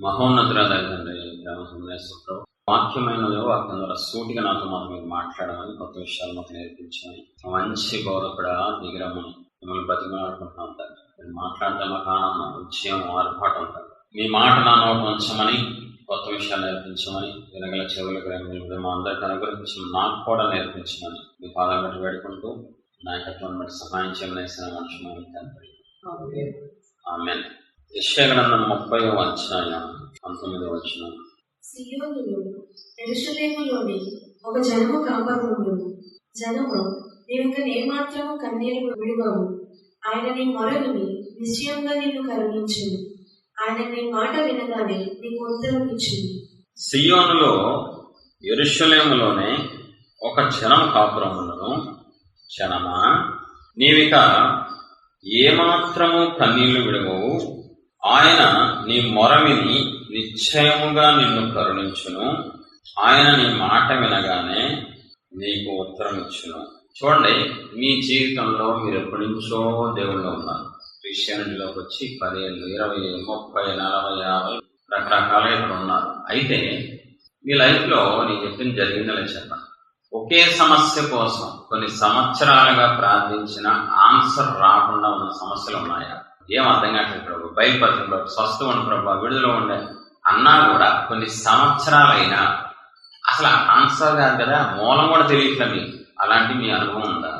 మహోన్నతురాలైన బ్రహ్మేశ్వరరావు వాక్యమైనదో వాక్యం ద్వారా సూటిగా నాతో మాకు మీరు మాట్లాడమని, కొత్త విషయాలు మాకు నేర్పించమని, మంచి బోధకుడా దిగిరమ్మని మిమ్మల్ని బతిమాడుకుంటున్నాం తండ్రి. మీరు మాట్లాడితే మాకు ఆనందం, విజయం, ఆర్భాటం ఉంటుంది. మీ మాట నా నోట ఉంచమని, కొత్త విషయాలు నేర్పించమని, వినగల చెవులకు మా అందరికి అనుగ్రహించి నాకు కూడా నేర్పించమని మీ పాదాలు బట్టి వేడుకుంటూ నాయకత్వం బట్టి సహాయం చేయమనేసిన మనుషులు తండ్రి. ఆమేన్. యెషయా గ్రంథం 30వ అధ్యాయం 19వ వచనం. సీయోనులో యెరూషలేములోని ఒక జనము కాపాడును. జనము, నీవింక నేమాత్రము కన్నీరు విడువవు. ఆయన నీ మొరవిని నిశ్చయంగా నిన్ను కరుణించును. ఆయన నీ మాట వినగానే నీకు ఉత్తరం ఇచ్చును. సీయోనులో యెరూషలేములోనే ఒక జనం కాపురములను. జనమా, నీవిక ఏమాత్రము కన్నీళ్లు విడవవు. ఆయన నీ మొరవిని నిశ్చయముగా నిన్ను కరుణించును. ఆయన నీ మాట వినగానే నీకు ఉత్తరం ఇచ్చును. చూడండి, మీ జీవితంలో మీరు ఎప్పటి నుంచో దేవుళ్ళు ఉన్నారు. క్రిస్టియానిటీలోకి వచ్చి 10 ఏళ్ళు, 20, 30, 40, 50 రకరకాలుగా ఇక్కడ ఉన్నారు. అయితే మీ లైఫ్లో నేను చెప్పింది జరిగిందని చెప్పండి. ఒకే సమస్య కోసం కొన్ని సంవత్సరాలుగా ప్రార్థించిన ఆన్సర్ రాకుండా ఉన్న సమస్యలు ఉన్నాయా? ఏం అర్థం కావట్లేదు ప్రభు, బయలుపరచండి, స్వస్థ ఉండి ప్రభు, విడుదల ఉండే అన్నా కూడా కొన్ని సంవత్సరాలైనా అసలు ఆన్సర్ కాదు కదా, మూలం కూడా తెలియట్లే మీకు. అలాంటి మీ అనుభవం ఉందా?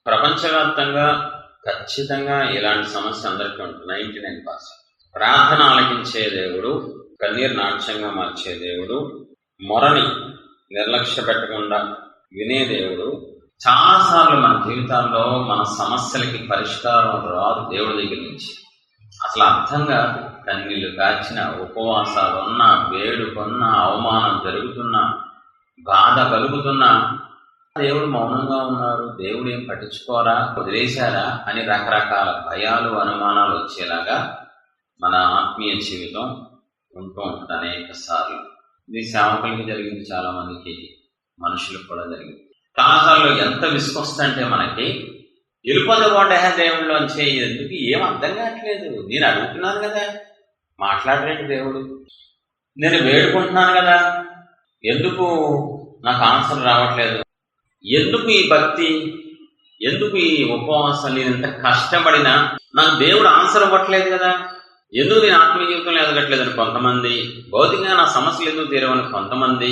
ప్రపంచవ్యాప్తంగా ఖచ్చితంగా ఇలాంటి సమస్య అందరికీ ఉంటుంది. 99%. ప్రార్థన ఆలకించే దేవుడు, కన్నీరు నాట్యంగా మార్చే దేవుడు, మొరని నిర్లక్ష్య పెట్టకుండా వినే దేవుడు. చాలాసార్లు మన జీవితాల్లో మన సమస్యలకి పరిష్కారం రాదు దేవుడి దగ్గర నుంచి. అసలు అర్థం కాదు. కన్నీళ్లు కాచిన, ఉపవాసాలున్నా, వేడుకున్నా, అవమానం జరుగుతున్నా, బాధ కలుగుతున్నా దేవుడు మౌనంగా ఉన్నారు, దేవుడు ఏం పట్టించుకోరా, వదిలేశారా అని రకరకాల భయాలు, అనుమానాలు వచ్చేలాగా మన ఆత్మీయ జీవితం ఉంటూ ఉంటుంది అనేక సార్లు. ఇది సేవకులకి జరిగింది, చాలా మందికి, మనుషులకు కూడా జరిగింది. చాలాసార్లు ఎంత విసుకొస్తుందంటే మనకి, వెళ్ళిపోతే బాగుంటే దేవుళ్ళలోంచి ఎందుకు ఏం అర్థం కావట్లేదు. నేను అడుగుతున్నాను కదా, మాట్లాడలేడు దేవుడు. నేను వేడుకుంటున్నాను కదా, ఎందుకు నాకు ఆన్సర్ రావట్లేదు? ఎందుకు ఈ భక్తి, ఎందుకు ఈ ఉపవాసం? నేను ఇంత కష్టపడినా నాకు దేవుడు ఆన్సర్ ఇవ్వట్లేదు కదా, ఎందుకు నేను ఆత్మీయ జీవితంలో ఎదగట్లేదని కొంతమంది, భౌతికంగా నా సమస్యలు ఎందుకు తీరవని కొంతమంది,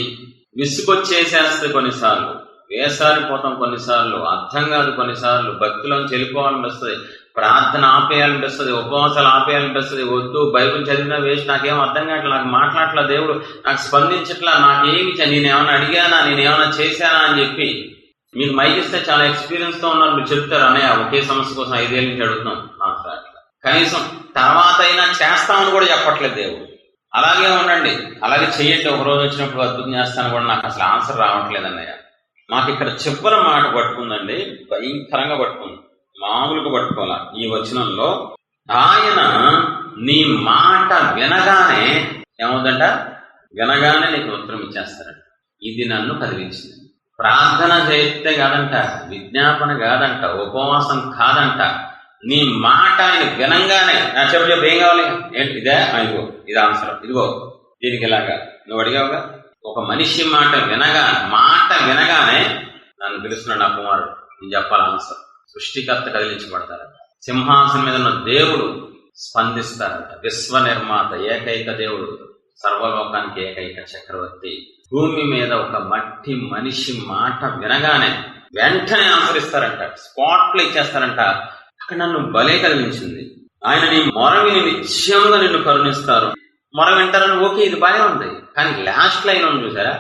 విసుకొచ్చేసేస్తే కొన్నిసార్లు, వేసారిపోతాం కొన్నిసార్లు, అర్థం కాదు కొన్నిసార్లు, భక్తిలోంచి వెళ్ళిపోవాలనిపిస్తుంది, ప్రార్థన ఆపేయాలనిపిస్తుంది, ఉపవాసాలు ఆపేయాలనిపిస్తుంది, వద్దు బైబిల్ చదివినా వేస్ట్, నాకేం అర్థం కావట్లేదు, నాకు మాట్లాడట్లా దేవుడు, నాకు స్పందించట్లా, నాకేమి నేనేమైనా అడిగానా, నేనేమైనా చేశానా అని చెప్పి. మీకు మైక్ ఇస్తే చాలా ఎక్స్పీరియన్స్ తో ఉన్నారు, మీరు చెప్తారు, అన్నయ్య ఒకే సమస్య కోసం 5 ఏళ్ళ నుంచి అడుగుతున్నాం, మాట్లాడట్లా, కనీసం తర్వాత అయినా చేస్తామని కూడా చెప్పట్లేదు దేవుడు. అలాగే ఉండండి, అలాగే చెయ్యండి, ఒక రోజు వచ్చినప్పుడు అద్భుతం చేస్తాను కూడా నాకు అసలు ఆన్సర్ రావట్లేదు అన్నయ్య. మాకు ఇక్కడ చివరి మాట పట్టుకుందండి, భయంకరంగా పట్టుకుంది, మామూలుగా పట్టుకోవాల. ఈ వచనంలో ఆయన నీ మాట వినగానే ఏమవుతుందంట, వినగానే నీకు ఉత్తరం ఇచ్చేస్తారంట. ఇది నన్ను కదిలించింది. ప్రార్థన చేస్తే కాదంట, విజ్ఞాపన కాదంట, ఉపవాసం కాదంట, నీ మాట ఆయన వినంగానే, చెప్పు ఏం కావాలి, ఏంటి ఇదే, ఇదిగో ఇది ఆన్సర్, ఇదిగో దీనికి ఇలాగా నువ్వు అడిగావుగా. ఒక మనిషి మాట వినగానే నన్ను పిలుస్తున్నాడు నా కుమారుడు, నేను చెప్పాలి ఆన్సర్. సృష్టికర్త కదిలించబడతారట, సింహాసనం మీద ఉన్న దేవుడు స్పందిస్తారట, విశ్వ నిర్మాత, ఏకైక దేవుడు, సర్వలోకానికి ఏకైక చక్రవర్తి, భూమి మీద ఒక మట్టి మనిషి మాట వినగానే వెంటనే ఆన్సర్ ఇస్తారంట, స్పాట్లు ఇచ్చేస్తారంట. అక్కడ నన్ను భలే కదిలించింది. ఆయన నీ మొరవిని నిశ్చయంగా నిన్ను కరుణిస్తారు. మొర వింటారని ఓకే, ఇది బాగా ఉంది, కానీ లాస్ట్ లైన్ ఉంది చూసారా,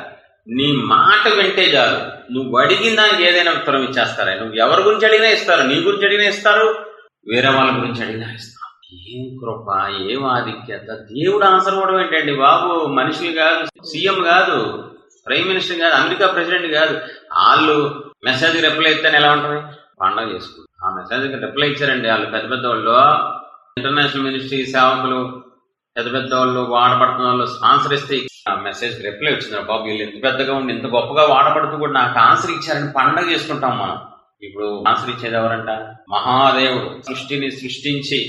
నీ మాట వింటే చాలు, నువ్వు అడిగిన దానికి ఏదైనా ఉత్తరం ఇచ్చేస్తారా. నువ్వు ఎవరి గురించి అడిగినా ఇస్తారు, నీ గురించి అడిగినా ఇస్తారు, వేరే వాళ్ళ గురించి అడిగినా ఇస్తారు. ఏం కృప, ఏం ఆధిక్యత. దేవుడు ఆన్సర్ ఇవ్వడం ఏంటండి బాబు, మనుషులు కాదు, సీఎం కాదు, ప్రైమ్ మినిస్టర్ కాదు, అమెరికా ప్రెసిడెంట్ కాదు. వాళ్ళు మెసేజ్ రిప్లై ఇస్తేనే ఎలా ఉంటుంది, పండగ చేసుకుంటారు. ఆ మెసేజ్కి రిప్లై ఇచ్చారండి వాళ్ళు, పెద్ద పెద్ద వాళ్ళు, ఇంటర్నేషనల్ మినిస్ట్రీ సేవకులు, పెద్ద పెద్ద వాళ్ళు, వాడబడుతున్న వాళ్ళు ఆన్సర్ ఇస్తే ఆ మెసేజ్ రిప్లై వచ్చింది, బాబు వీళ్ళు ఇంత పెద్దగా ఉండి ఇంత గొప్పగా వాడబడుతూ కూడా నాకు ఆన్సర్ ఇచ్చారని పండగ చేసుకుంటాం మనం. ఇప్పుడు ఆన్సర్ ఇచ్చేది ఎవరంట, మహాదేవుడు, సృష్టిని సృష్టించి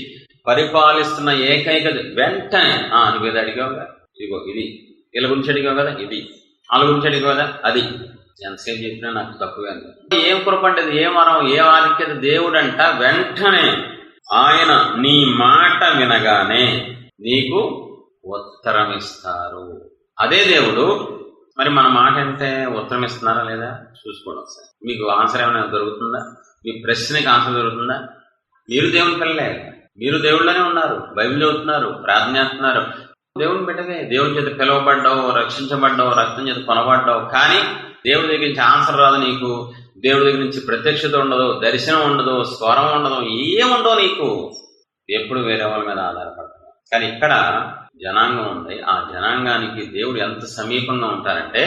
పరిపాలిస్తున్న ఏకైక. వెంటనే నువ్వేది అడిగావుగా, ఇదిగో ఇది, వీళ్ళ గురించి అడిగావు కదా ఇది, వాళ్ళ గురించి అడిగావు కదా అది, ఎంతసేపు చెప్పినా నాకు తక్కువే. ఏం కృప అంటే ఏం వరం, ఏం ఆధిక్యత. దేవుడంట వెంటనే ఆయన నీ మాట వినగానే నీకు ఉత్తరం ఇస్తారు. అదే దేవుడు. మరి మన మాట అంటే ఉత్తరం ఇస్తున్నారా లేదా చూసుకోవడం సార్. మీకు ఆన్సర్ ఏమైనా దొరుకుతుందా? మీ ప్రశ్నకి ఆన్సర్ దొరుకుతుందా? మీరు దేవుని పిల్లలే, మీరు దేవుళ్ళనే ఉన్నారు, బైబిల్ చదువుతున్నారు, ప్రార్థన చేస్తున్నారు, దేవుని బిడ్డవే, దేవుని చేత పిలువబడ్డావు, రక్షించబడ్డావు, రక్తం చేత కొనబడ్డావు. కానీ దేవుడి దగ్గర నుంచి ఆన్సర్ రాదు నీకు, దేవుడి దగ్గర నుంచి ప్రత్యక్షత ఉండదు, దర్శనం ఉండదు, స్వరం ఉండదు, ఏముండవు నీకు. ఎప్పుడు వేరే వాళ్ళ మీద ఆధారపడతావు. కానీ ఇక్కడ జనాంగం ఉంది. ఆ జనాంగానికి దేవుడు ఎంత సమీపంగా ఉంటారంటే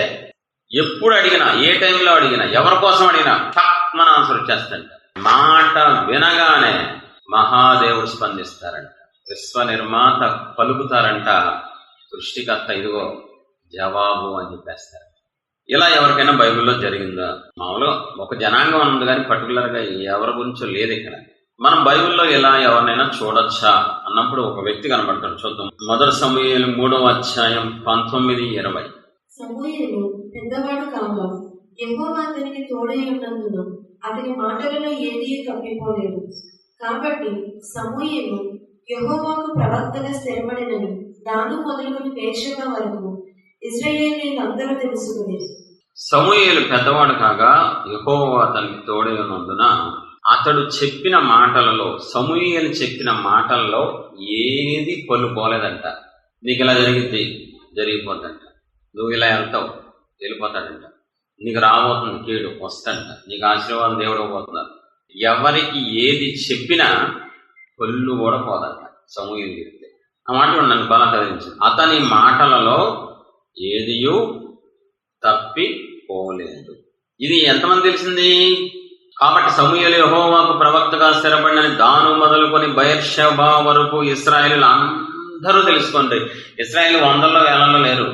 ఎప్పుడు అడిగినా, ఏ టైంలో అడిగినా, ఎవరి కోసం అడిగినా మన ఆన్సర్ వచ్చేస్తంట. మాట వినగానే మహాదేవుడు స్పందిస్తారంట, విశ్వ నిర్మాత పలుకుతారంట, సృష్టికర్త ఇదిగో జవాబు అని చెప్పేస్తారు. ఇలా ఎవరికైనా బైబిల్లో జరిగిందా? మామూలుగా ఒక జనాంగం ఉంది కానీ పర్టికులర్ గా ఎవరి గురించో లేదు ఇక్కడ. మనం బైబిల్లో ఇలా ఎవరినైనా చూడొచ్చా అన్నప్పుడు ఒక వ్యక్తి కనబడతాడు. చూద్దాం. 1 సమూయేలు 3వ అధ్యాయం 19-20. సమూయేలు పెద్దవాడు కాగా యెహోవా అతనికి తోడై ఉన్నందున అతని మాటలలో ఏదీ తప్పిపోలేదు. కాబట్టి సమూయేలు యెహోవాకు ప్రవక్తగా స్థిరపడినని దాను మొదలుకొని బేర్షెబా వరకు ఇశ్రాయేలీయులందరూ తెలుసుకుని. సమూయేలు పెద్దవాడు కాగా యెహోవా అతనికి తోడై ఉన్నందున అతడు చెప్పిన మాటలలో, సమూయేలు చెప్పిన మాటల్లో ఏది పొల్లుపోలేదంట. నీకు ఇలా జరిగిపోద్దంట, నువ్వు ఇలా వెళ్తావు, వెళ్ళిపోతాడంట, నీకు రాబోతుంది కీడు వస్తంట, నీకు ఆశీర్వాదం దేవుడు పోతున్నారు. ఎవరికి ఏది చెప్పినా పొల్లు కూడా పోదంట. సమూయేలు చెప్తే ఆ మాట నన్ను బాగా చదివించింది. అతని మాటలలో ఏదియూ తప్పిపోలేదు. ఇది ఎంతమంది తెలిసింది? కాబట్టి సమూయేలు యెహోవాకు ప్రవక్తగా స్థిరపడినని దాను మొదలుకొని బెర్షెబా వరకు ఇశ్రాయేలీయులు అందరూ తెలుసుకోండి. ఇశ్రాయేలు 100లో 1000లో లేరు.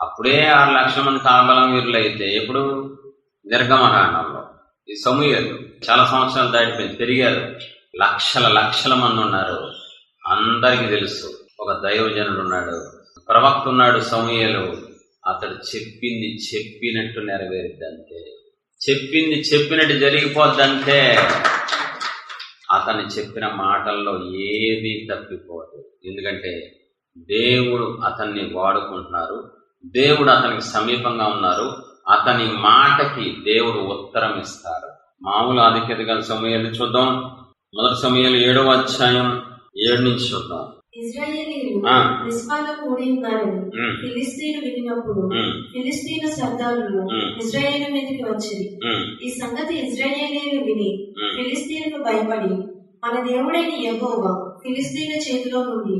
అప్పుడే 6 లక్షల మంది కాబలం వీరులు అయితే ఎప్పుడు నిర్గమకాండంలో. ఈ సమూయేలు చాలా సంవత్సరాలు దాటిపోయింది, పెరిగారు, లక్షల మంది ఉన్నారు. అందరికీ తెలుసు ఒక దైవజనుడు ఉన్నాడు, ప్రవక్త ఉన్నాడు సమూయేలు. అతడు చెప్పింది చెప్పినట్టు నెరవేరుద్దంతే, చెప్పింది చెప్పినట్టు జరిగిపోద్దంటే. అతను చెప్పిన మాటల్లో ఏది తప్పిపోదు. ఎందుకంటే దేవుడు అతన్ని వాడుకుంటున్నారు, దేవుడు అతనికి సమీపంగా ఉన్నారు, అతని మాటకి దేవుడు ఉత్తరం ఇస్తారు. మామూలు ఆధిక్యత గల సమూయేలు చూద్దాం. 1 సమూయేలు 7వ అధ్యాయం 7 నుంచి చూద్దాం. ఇశ్రాయేలీయులు మిస్పాలో కూడి ఉన్నారని ఫిలిష్తీయులు వినినప్పుడు ఫిలిష్తీయుల సర్దారులు ఇశ్రాయేలు మీదకి వచ్చింది. ఈ సంగతి ఇశ్రాయేలీయులు విని ఫిలిష్తీయులకు భయపడి, మన దేవుడైన యెహోవా ఫిలిష్తీయుల చేతిలో నుండి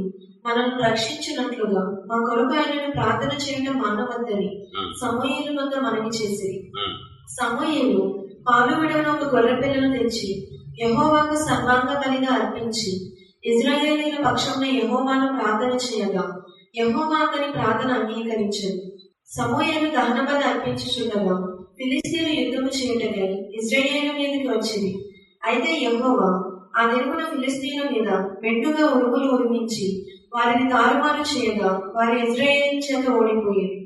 మనల్ని రక్షించినట్లుగా మా కొరకు ఆయనను ప్రార్థన చేయడం మానవద్దని సమూయేలు వద్ద మనవి చేసిరి. సమూయేలు పాలు విడవన ఒక గొర్రె పిల్లను తెచ్చి యెహోవాకు సర్వాంగ బలిగా అర్పించి ఇశ్రాయేలీయుల పక్షంలో యెహోవాను ప్రార్థన చేయగా యెహోవా అతని ప్రార్థన అంగీకరించాడు. సమూయేలు దహన బలి అర్పించుచుండగా ఫిలిష్తీయులు యుద్ధము చేయుటకై ఇశ్రాయేలు మీదకి వచ్చింది. అయితే యెహోవా ఆ దినమున ఫిలిష్తీయుల మీద మెండుగా ఉరుములు ఉరిమించి వారిని తారుమారు చేయగా వారి ఇశ్రాయేలు చేత ఓడిపోయేది.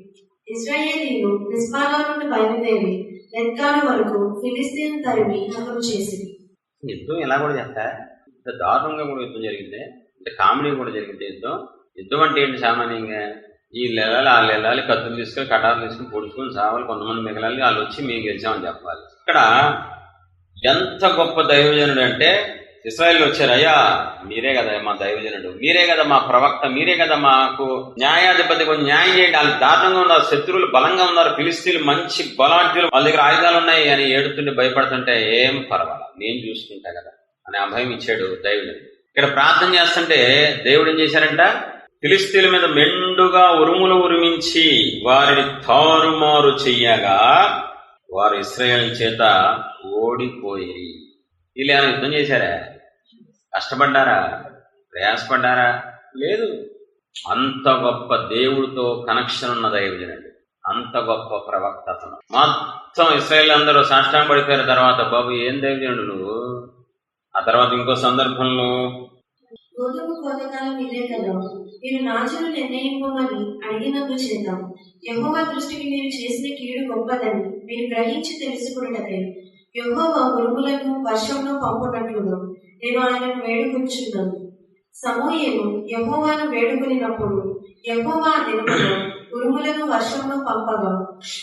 ఇశ్రాయేలీయులు మిస్పాలో నుండి బయలుదేరి లెత్కాలు వరకు ఫిలిష్తీయులను తరిమి హతము చేసింది. యుద్ధం ఎలా కూడా చేస్తా, ఇంత దారుణంగా కూడా యుద్ధం జరిగింది, ఇంత కామెడీ కూడా జరిగింది. యుద్ధం అంటే ఏంటి? సామాన్యంగా వీళ్ళు వెళ్ళాలి, వాళ్ళు వెళ్ళాలి, కత్తులు తీసుకొని కటార్లు తీసుకుని పొడుచుకొని సావాలి, కొంతమంది మిగలాలి, వాళ్ళు వచ్చి మేము గెలిచామని చెప్పాలి. ఇక్కడ ఎంత గొప్ప దైవజనుడు అంటే ఇశ్రాయేలు వచ్చారు, అయ్యా మీరే కదా మా దైవజనుడు, మీరే కదా మా ప్రవక్త, మీరే కదా మాకు న్యాయాధిపతి, కొంచెం న్యాయం చేయండి. వాళ్ళు దారుణంగా ఉన్నారు, శత్రువులు బలంగా ఉన్నారు, ఫిలిష్తీయులు మంచి బలాఢ్యులు, వాళ్ళ దగ్గర ఆయుధాలు ఉన్నాయి అని ఏడుతుంటే భయపడుతుంటే ఏం పర్వాలా నేను చూసుకుంటా కదా అని అభయం ఇచ్చాడు దైవజనుడు. ఇక్కడ ప్రార్థన చేస్తుంటే దేవుడు ఏం చేశారంట? ఫిలిష్తీయుల మీద మెండుగా ఉరుములు ఉరిమించి వారిని తారుమారు చెయ్యగా వారు ఇశ్రాయేలు చేత ఓడిపోయి. వీళ్ళు ఏమైనా యుద్ధం చేశారా? కష్టపడ్డారా? ప్రయాసపడ్డారా? లేదు. అంత గొప్ప దేవుడితో కనెక్షన్ ఉన్న దైవజనుడు, అంత గొప్ప ప్రవక్త అతను. మొత్తం ఇశ్రాయేలు అందరూ సాష్టాంగ పడిపోయిన తర్వాత, బాబు ఏం దైవజనుడు నువ్వు? ఆ తర్వాత ఇంకో సందర్భంలో గోధుమ కోతకాలం ఇదే కదా. మీరు రాజును నిర్ణయింపమని అడిగినందు చేత యెహోవా దృష్టికి మీరు చేసిన కీడు గొప్పదని మీరు గ్రహించి తెలుసుకున్నట్లే యెహోవా ఉరుములను వర్షమును పంపునట్లుగా నేను ఆయనను వేడుకొంచున్నాను. సమూయేలు యెహోవాను వేడుకొనినప్పుడు యెహోవా ఆ దినములో ఉరుములను వర్షమును పంపగా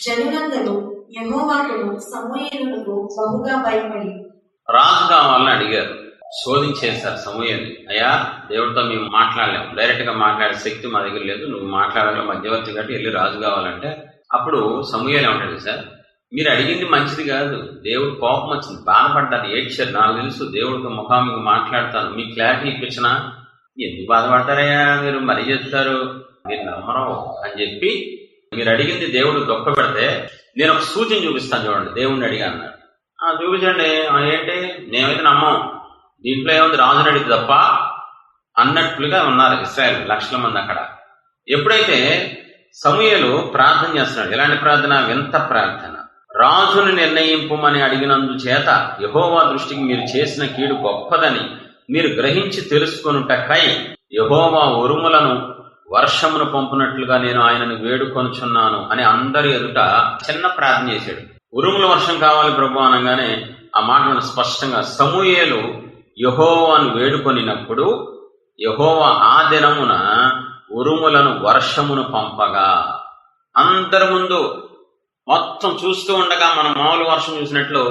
జనులందరూ యెహోవాకును సమూయేలునకు బహుగా భయపడి రాజు కావాలని అడిగారు, శోధించేశారు సమూయేలుని. అయ్యా, దేవుడితో మేము మాట్లాడలేము, డైరెక్ట్ గా మాట్లాడే శక్తి మా దగ్గర లేదు, నువ్వు మాట్లాడాలి మధ్యవర్తి కాబట్టి వెళ్ళి రాజు కావాలంటే అప్పుడు సమూయేలు ఏమంటాడు, సార్ మీరు అడిగింది మంచిది కాదు, దేవుడు కోపం వచ్చింది, బాధపడ్డారు, ఏడ్చారు, నాకు తెలుసు దేవుడితో ముఖాముఖి మాట్లాడతాను, మీకు క్లారిటీ ఇప్పించినా ఎందుకు బాధపడతారయ్యా, మీరు మరీ చెప్తారు, మీరు నమ్మరు అని చెప్పి మీరు అడిగింది దేవుడు గొప్ప పెడితే నేను ఒక సూచన చూపిస్తాను చూడండి, దేవుడిని అడిగా అన్నాడు. చూపించండి. ఏంటి, నేనైతే నమ్మం, దీంట్లో ఏముంది రాజుని అడిగి తప్ప అన్నట్లుగా ఉన్నారు ఇశ్రాయేల్ లక్షల మంది అక్కడ. ఎప్పుడైతే సమూయేలు ప్రార్థన చేస్తున్నాడు, ఎలాంటి ప్రార్థన, వింత ప్రార్థన, రాజును నిర్ణయింపమని అడిగినందు చేత యెహోవా దృష్టికి మీరు చేసిన కీడు గొప్పదని మీరు గ్రహించి తెలుసుకొనుటకై యెహోవా ఉరుములను వర్షమును పంపునట్లుగా నేను ఆయనను వేడుకొనుచున్నాను అని అందరి ఎదుట చిన్న ప్రార్థన చేశాడు. ఉరుముల వర్షం కావాలి ప్రభు అనగానే ఆ మాటను స్పష్టంగా సమూయేలు యెహోవాను వేడుకొనినప్పుడు యెహోవా ఆ దినమున ఉరుములను వర్షమును పంపగా అందరి ముందు మొత్తం చూస్తూ ఉండగా మనం మామూలు వర్షం చూసినట్లు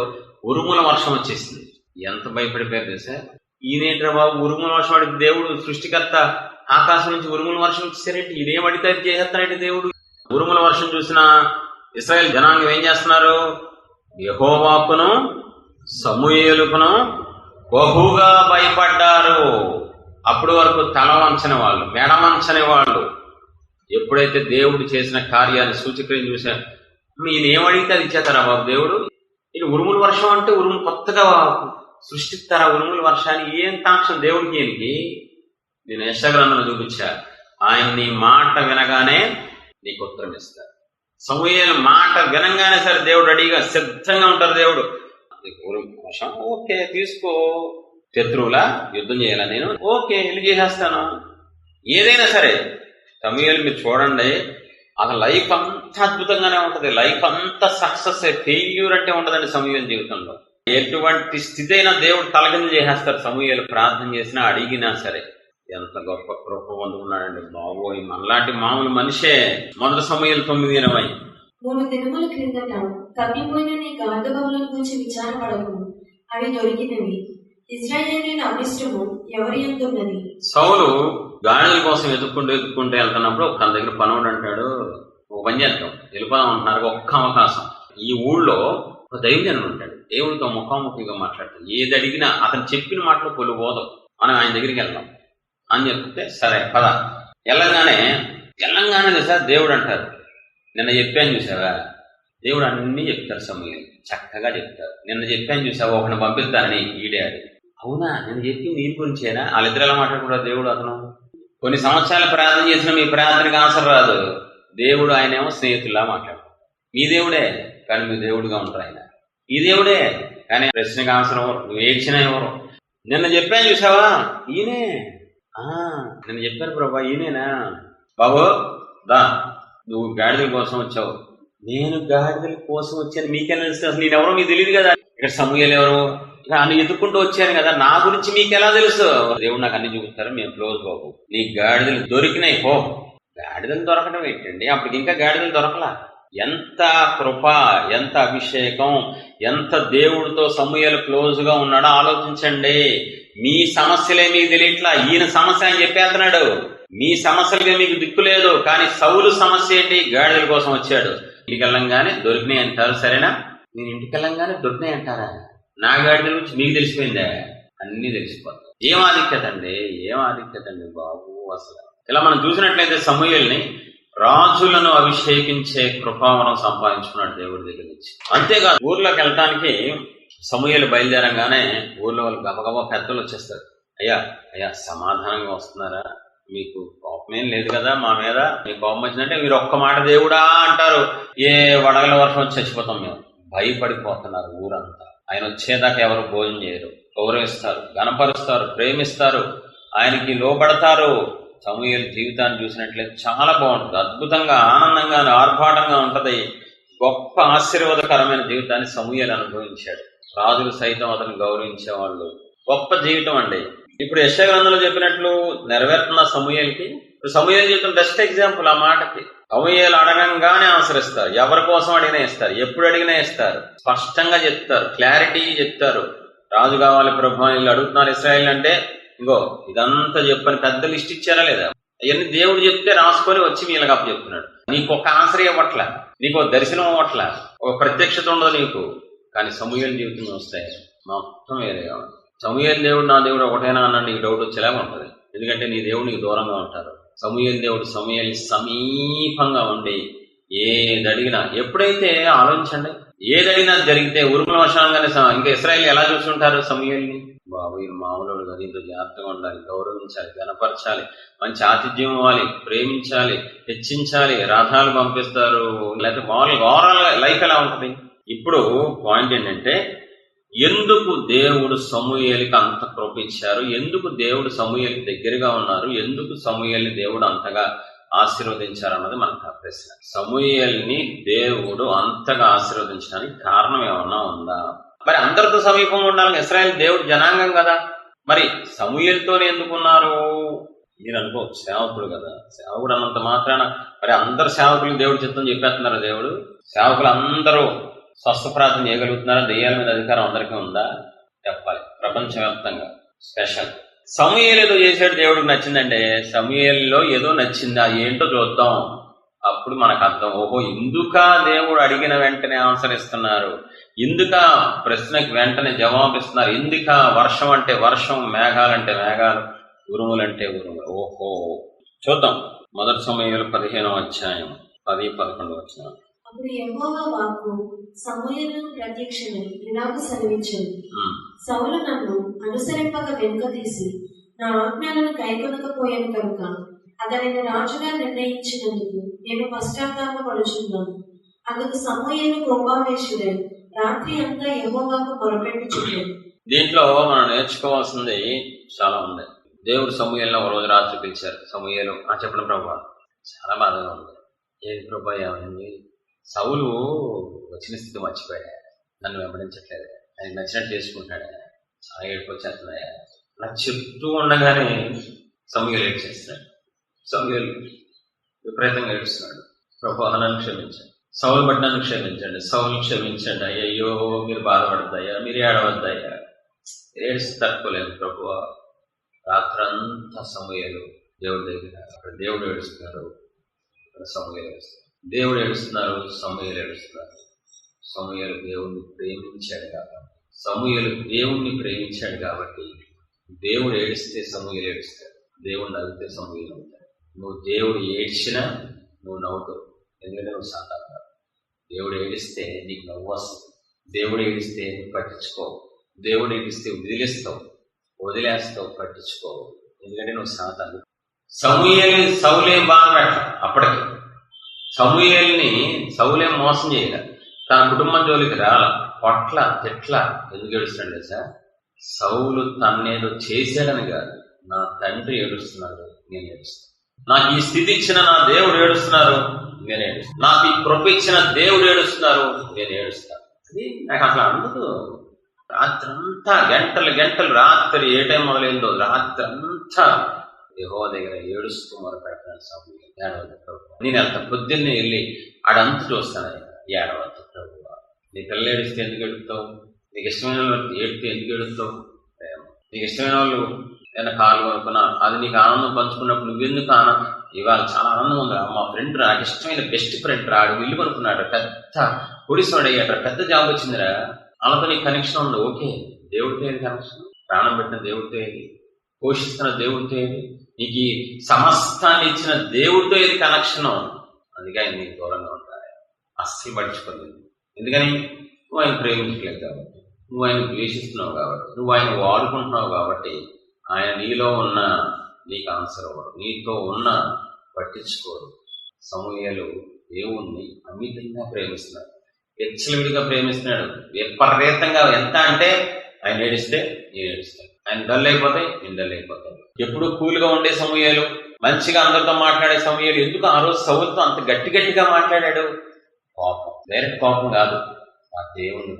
ఉరుముల వర్షం వచ్చేసింది. ఎంత భయపడిపోయారు తెలుసా, ఈయనేంట్రా బాబు ఉరుముల వర్షం అడిగి, దేవుడు సృష్టికర్త ఆకాశం నుంచి ఉరుముల వర్షం వచ్చేసారేంటి, ఈయనేం అడిగితే చేసేస్తారంటే దేవుడు. ఉరుముల వర్షం చూసిన ఇశ్రాయేల్ జనాంగం ఏం చేస్తున్నారు, యెహోవాకును సమూయేలుకును బహుగా భయపడ్డారు. అప్పటి వరకు తల వంచని వాళ్ళు, మెడ వంచని వాళ్ళు ఎప్పుడైతే దేవుడు చేసిన కార్యాన్ని సూచక్రియం చూశారు, ఈయన ఏమడిగితే అది ఇచ్చేస్తారా బాబు దేవుడు, ఇది ఉరుముల వర్షం అంటే ఉరుము కొత్తగా సృష్టిస్తారా ఉరుముల వర్షాన్ని, ఏం తాక్షం దేవుడికి ఈయనకి. నేను యెషయా గ్రంథంలో చూపించా, ఆయన నీ మాట వినగానే నీకు ఉత్తరం ఇస్తారు. సమూయేలు మాట వినంగానే సరే దేవుడు రెడీగా సిద్ధంగా ఉంటారు. దేవుడు వర్షం ఓకే తీసుకో, శత్రువులా యుద్ధం చేయాలా నేను, ఓకే వెళ్ళి చేసేస్తాను, ఏదైనా సరే. సమూయేలు మీరు చూడండి, అసలు లైఫ్ అంతా అద్భుతంగానే ఉంటది, లైఫ్ అంతా సక్సెస్, ఫెయిల్యూర్ అంటే ఉండదండి సమూయేలు జీవితంలో. ఎటువంటి స్థితి అయినా దేవుడు తలకింద చేసేస్తారు. సమూయేలు ప్రార్థన చేసినా అడిగినా సరే. ఎంత గొప్ప కృప పొందుకున్నాడండి బాబోయ్, మనలాంటి మామూలు మనిషే. మొదటి సమూయేలు 9:20. 3 దినముల క్రిందట తప్పిపోయిన నీ గాధబవులను గురించి విచారపడకు, అవి దొరికినవి. ఇశ్రాయేలీయుల అభిష్టము ఎవరి యందు ఉన్నది. సౌలు గాడిదల కోసం ఎదుక్కుంటూ వెళ్తున్నప్పుడు తన దగ్గర పనోడు అంటాడు, ఒక పని చేద్దాం వెళ్ళిపోదాం అంటున్నారు, ఒక్క అవకాశం. ఈ ఊళ్ళో ఒక దైవజనుడు ఉంటాడు, దేవుడితో ముఖాముఖిగా మాట్లాడతాడు, ఏది అడిగినా అతను చెప్పిన మాటలు కొలు పోదాం, మనం ఆయన దగ్గరికి వెళ్దాం అని చెప్తే సరే పద. వెళ్ళంగానే సార్ దేవుడు అంటారు, నిన్న చెప్పాను చూసావా, దేవుడు అన్ని చెప్తారు సమూయేలు, చక్కగా చెప్తారు. నిన్న చెప్పాను చూసావా ఒకరిని పంపిస్తానని, ఈడే అది అవునా, నేను చెప్పింది నీ గురించేనా, వాళ్ళిద్దరు ఎలా మాట్లాడుకుంటారు దేవుడు అతను. కొన్ని సంవత్సరాలు ప్రార్థన చేసిన మీ ప్రార్థనకి ఆన్సర్ రాదు, దేవుడు ఆయనేమో స్నేహితుల్లా మాట్లాడు. మీ దేవుడే కానీ మీ దేవుడుగా ఉంటారు ఆయన, ఈ దేవుడే కానీ ప్రశ్నకి ఆన్సర్ ఎవరు, నువ్వు ఏడ్చినా ఎవరు. నిన్న చెప్పాను చూసావా ఈయనే, నిన్న చెప్పాను ప్రభా ఈయనేనా, బాబు దా నువ్వు గాడిదల కోసం వచ్చావు, నేను గాడిదల కోసం వచ్చాను మీకెలా తెలుసు, అసలు నేనెవరో మీకు తెలియదు కదా, ఇక్కడ సమూయేలు ఎవరు అని ఎదుర్కొంటూ వచ్చాను కదా, నా గురించి మీకు ఎలా తెలుసు. దేవుడు నాకు అన్ని చూపిస్తారు, మేము క్లోజ్ బాబు, నీ గాడిదలు దొరికినాయి పో. గాడిదలు దొరకడం ఏంటండి, అప్పటికి ఇంకా గాడిదలు దొరకలా. ఎంత కృప, ఎంత అభిషేకం, ఎంత దేవుడితో సమూయేలు క్లోజ్ గా ఉన్నాడో ఆలోచించండి. మీ సమస్యలే మీకు తెలియట్లా, ఈయన సమస్య అని చెప్పేస్తున్నాడు. మీ సమస్యలుగా మీకు దిక్కు లేదు, కానీ సౌలు సమస్య ఏంటి, గాడిదల కోసం వచ్చాడు. ఇంటికి వెళ్ళంగానే దొరికినాయి అంటారు, సరేనా, నేను ఇంటికి వెళ్ళంగానే దొరికినాయి అంటారా, నా గాడిదల గురించి మీకు తెలిసిపోయిందే, అన్ని తెలిసిపోతాయి. ఏం ఆధిక్యత అండి బాబు. అసలు ఇలా మనం చూసినట్లయితే సమూయేలుని రాజులను అభిషేకించే కృపావరం సంపాదించుకున్నాడు దేవుడి దగ్గర నుంచి. అంతేకాదు ఊర్లోకి వెళ్ళటానికి సమూయేలు బయలుదేరంగానే ఊర్లో వాళ్ళు గబగబా పెద్దలు వచ్చేస్తారు. అయ్యా సమాధానంగా వస్తున్నారా, మీకు కోపమేం లేదు కదా మా మీద, మీకు కోపం వచ్చిందంటే మీరు ఒక్క మాట దేవుడా అంటారు, ఏ వడగల వర్షం వచ్చి చచ్చిపోతాం మేము. భయపడిపోతున్నారు ఊరంతా. ఆయన వచ్చేదాకా ఎవరు భోజనం చేయరు, గౌరవిస్తారు, గణపరుస్తారు, ప్రేమిస్తారు. ఆయనకి లోబడతారో. సమూయేలు జీవితాన్ని చూసినట్లయితే చాలా బాగుంటుంది, అద్భుతంగా, ఆనందంగా, ఆర్భాటంగా ఉంటది. గొప్ప ఆశీర్వాదకరమైన జీవితాన్ని సమూయేలు అనుభవించాడు. రాజులు సైతం అతను గౌరవించేవాళ్ళు. గొప్ప జీవితం అండి. ఇప్పుడు యెషయా గ్రంథంలో చెప్పినట్లు నెరవేరుతున్న సమూయేలుకి. సమూయేలు జీవితం బెస్ట్ ఎగ్జాంపుల్ ఆ మాటకి. సమూయేలు అడగంగానే ఆన్సరిస్తారు, ఎవరి కోసం అడిగినా ఇస్తారు, ఎప్పుడు అడిగినా ఇస్తారు, స్పష్టంగా చెప్తారు, క్లారిటీ చెప్తారు. రాజు కావాలి ప్రభు వీళ్ళు అడుగుతున్నారు ఇశ్రాయేల్ అంటే, ఇంకో ఇదంతా చెప్పని పెద్ద లిస్ట్ ఇచ్చారా లేదా? అవన్నీ దేవుడు చెప్తే రాసుకొని వచ్చి వీళ్ళకి అప్పు చెప్తున్నాడు. నీకు ఒక ఆన్సర్ ఇవ్వట్లా, నీకు ఒక దర్శనం అవ్వట్లా, ఒక ప్రత్యక్షత ఉండదు నీకు. కానీ సమూయేలు జీవితం వస్తాయి మొత్తం వేరేగా ఉంది. సమూయేలు దేవుడు నా దేవుడు ఒకటేనా అన్న నీకు డౌట్ వచ్చేలాగా ఉంటుంది. ఎందుకంటే నీ దేవుడు నీకు దూరంగా ఉంటారు. సమూయేలు దేవుడు సమూయేలు సమీపంగా ఉండి ఏది అడిగినా, ఎప్పుడైతే ఆలోచించండి, ఏది అడిగినా జరిగితే ఉరుముల వర్షంగానే ఇంకా ఇశ్రాయేలు ఎలా చూస్తుంటారు సమూయేలుని? బాబు వీరు మామూలు కదా, ఇంత జాగ్రత్తగా ఉండాలి, గౌరవించాలి, గణపరచాలి, మంచి ఆతిథ్యం ఇవ్వాలి, ప్రేమించాలి, హెచ్చించాలి, రథాలు పంపిస్తారు, లేకపోతే మామూలుగా ఓవరాల్ లైఫ్ ఎలా ఉంటుంది. ఇప్పుడు పాయింట్ ఏంటంటే, ఎందుకు దేవుడు సమూయేలుకి అంత కృప ఇచ్చారు, ఎందుకు దేవుడు సమూయేలుకి దగ్గరగా ఉన్నారు, ఎందుకు సమూయేలుని దేవుడు అంతగా ఆశీర్వదించారు అన్నది మనకు ప్రశ్న. సమూయేలుని దేవుడు అంతగా ఆశీర్వదించడానికి కారణం ఏమన్నా ఉందా? మరి అందరితో సమీపంగా ఉండాలని ఇశ్రాయేలు దేవుడు జనాంగం కదా, మరి సమూయేలుతోనే ఎందుకున్నారు? మీరు అనుకోవచ్చు, సేవకుడు కదా, సేవకుడు అన్నంత మాత్రాన మరి అందరు సేవకులు దేవుడు చిత్తం చెప్పేస్తున్నారు. దేవుడు సేవకులు అందరూ స్వస్థ ప్రార్థన చేయగలుగుతున్నారా? దెయ్యాల మీద అధికారం అందరికీ ఉందా? చెప్పాలి. ప్రపంచవ్యాప్తంగా స్పెషల్. సమూయేలు ఏదో చేసాడు, దేవుడికి నచ్చిందంటే సమూయేలులో ఏదో నచ్చిందా ఏంటో చూద్దాం. అప్పుడు మనకు అర్థం, ఓహో ఇందుకా దేవుడు అడిగిన వెంటనే ఆన్సర్ ఇస్తున్నారు, ఇందుకా ప్రశ్నకి వెంటనే జవాబిస్తున్నారు, ఇందుకా వర్షం అంటే వర్షం, మేఘాలంటే మేఘాలు, ఉరుములంటే ఉరుములు. ఓహో చూద్దాం. మొదటి సమూయేలు 15వ అధ్యాయం 10-11 వచనాలు. అప్పుడు యెహోవా వాక్కు సమూయేలుకు ప్రత్యక్షమై ఇలాగ సెలవిచ్చెను, సౌలు నన్ను అనుసరింపక వెనుక తీసి నా ఆజ్ఞలను కైకొనకపోయాను కనుక అతనిని రాజుగా నిర్ణయించినందుకు నేను పశ్చాత్తాపపడుచున్నాను. అందుకు సమూయేలు కోపావేశుడై రాత్రి అంతా యెహోవాకు మొరపెట్టుచున్నాడు. దీంట్లో మనం నేర్చుకోవాల్సింది చాలా ఉంది. దేవుడు సమూయేలును ఒక రోజు రాత్రి పిలిచారు. సమూయేలు చెప్పడం ప్రభా చాలా బాధగా ఉంది. ఏది ప్రభా ఏమైంది? సౌలు వచ్చిన స్థితి మర్చిపోయా, నన్ను వెంబడించట్లేదు, ఆయన నచ్చినట్టు చేసుకుంటాడా, చాలా ఏడుకొచ్చేస్తున్నాయా నాకు చెప్తూ ఉండగానే సమూయేలు ఏడ్చేస్తున్నాడు. సమూయేలు విపరీతంగా ఏడుస్తున్నాడు. ప్రభు నన్ను క్షమించండి, సౌలు బట్టి నన్ను క్షమించండి, సౌలు క్షమించండి, అయ్యో మీరు బాధపడద్దయ్యా, మీరు ఏడవద్దయ్యా, ఏడ్చి తట్టుకోలేదు ప్రభు. రాత్రంతా సమూయేలు దేవుడి దగ్గర, అక్కడ దేవుడు ఏడుస్తున్నారు, అక్కడ సమూయేలు ఏడుస్తున్నారు. దేవుడు ఏడుస్తున్నారు, సమూయేలు ఏడుస్తున్నారు. సమూయేలు దేవుణ్ణి ప్రేమించాడు కాబట్టి, సమూయేలు దేవుణ్ణి ప్రేమించాడు కాబట్టి దేవుడు ఏడిస్తే సమూయేలు ఏడుస్తాడు, దేవుడు నవ్వితే సమూయేలు నవ్వుతాడు. నువ్వు దేవుడు ఏడ్చినా నువ్వు నవ్వుతావు, ఎందుకంటే నువ్వు సాధారణ. దేవుడు ఏడిస్తే నీకు నవ్వు వస్తుంది, దేవుడు ఏడిస్తే నువ్వు పట్టించుకోవు, దేవుడు ఏడిస్తే వదిలేస్తావు, వదిలేస్తావు, పట్టించుకోవు, ఎందుకంటే నువ్వు సాధారణ. సౌలేం బాధ పెట్ట, అప్పటికి సమూయేలుని సౌలేం మోసం చేయలే, తన కుటుంబం జోలికి రాల, పొట్ల తిట్ల. ఎందుకు ఏడుస్తున్నాడు తెలుసా? సౌలు తన్నేదో చేశాడని కాదు, నా తండ్రి ఏడుస్తున్నాడు, నేను ఏడుస్తాను. నాకు ఈ స్థితి ఇచ్చిన నా దేవుడు ఏడుస్తున్నారు, నేను ఏడుస్తాను. నాకు ఈ కృప ఇచ్చిన దేవుడు ఏడుస్తున్నారు, నేను ఏడుస్తాను. అది నాకు అట్లా అందదు. రాత్రంతా గంటలు రాత్రి ఏ టైం మొదలైందో రాత్రంతా యెహోవా దగ్గర ఏడుస్తూ మొదలుపెడతాను. సమూయేలు ఏడవద్దు ప్రభు, నేను వెళ్తా, పొద్దున్నే వెళ్ళి ఆడంతా చూస్తాను. ఏడవద్దు ప్రభు, నీ పిల్లలు ఏడిస్తే ఎందుకు ఏడుస్తావు? నీకు ఇష్టమైన వాళ్ళు ఏడితే ఎందుకు ఏడుస్తావు? నీకు ఇష్టమైన వాళ్ళు ఏదైనా కాలు కొనుక్కున్నా అది నీకు ఆనందం పంచుకున్నప్పుడు నువ్వెందుకు ఆనందం? ఇవాళ చాలా ఆనందం ఉంది, మా ఫ్రెండ్ రా, నాకు ఇష్టమైన బెస్ట్ ఫ్రెండ్ రా, ఆడు ఇల్లు కొనుక్కున్నాడు, పెద్ద పొడిసోడు అయ్యాడు, పెద్ద జాబ్ వచ్చిందిరా, వాళ్ళతో నీకు కనెక్షన్ ఉంది. ఓకే, దేవుడితో ఏది కనెక్షన్? ప్రాణం పెట్టిన దేవుడితో ఏది? పోషిస్తున్న దేవుడితో ఏది? నీకు ఈ సమస్తాన్ని ఇచ్చిన దేవుడితో ఏది కనెక్షన్? అందుకే ఆయన నీకు దూరంగా ఉంటాయి, అస్సలు పట్టించుకోలేదు. ఎందుకని? నువ్వు ఆయన ప్రేమించలేదు కాబట్టి, నువ్వు ఆయన ద్వేషిస్తున్నావు కాబట్టి, నువ్వు ఆయన వాడుకుంటున్నావు కాబట్టి ఆయన నీలో ఉన్న నీకు ఆన్సర్ అవ్వడు, నీతో ఉన్న పట్టించుకోరు. సమూయేలు దేవుణ్ణి అమితంగా ప్రేమిస్తున్నాడు, విచ్చలవిడిగా ప్రేమిస్తున్నాడు, విపరీతంగా. ఎంత అంటే ఆయన ఏడిస్తే నేను ఏడుస్తాను, ఆయన డల్ అయిపోతాయి, నేను డల్ అయిపోతాయి. ఎప్పుడు కూల్గా ఉండే సమూయేలు, మంచిగా అందరితో మాట్లాడే సమూయేలు ఎందుకు ఆ రోజు సౌలుతో అంత గట్టిగా మాట్లాడాడు? కోపం, డైరెక్ట్ కోపం కాదు, ఆ దేవుణ్ణి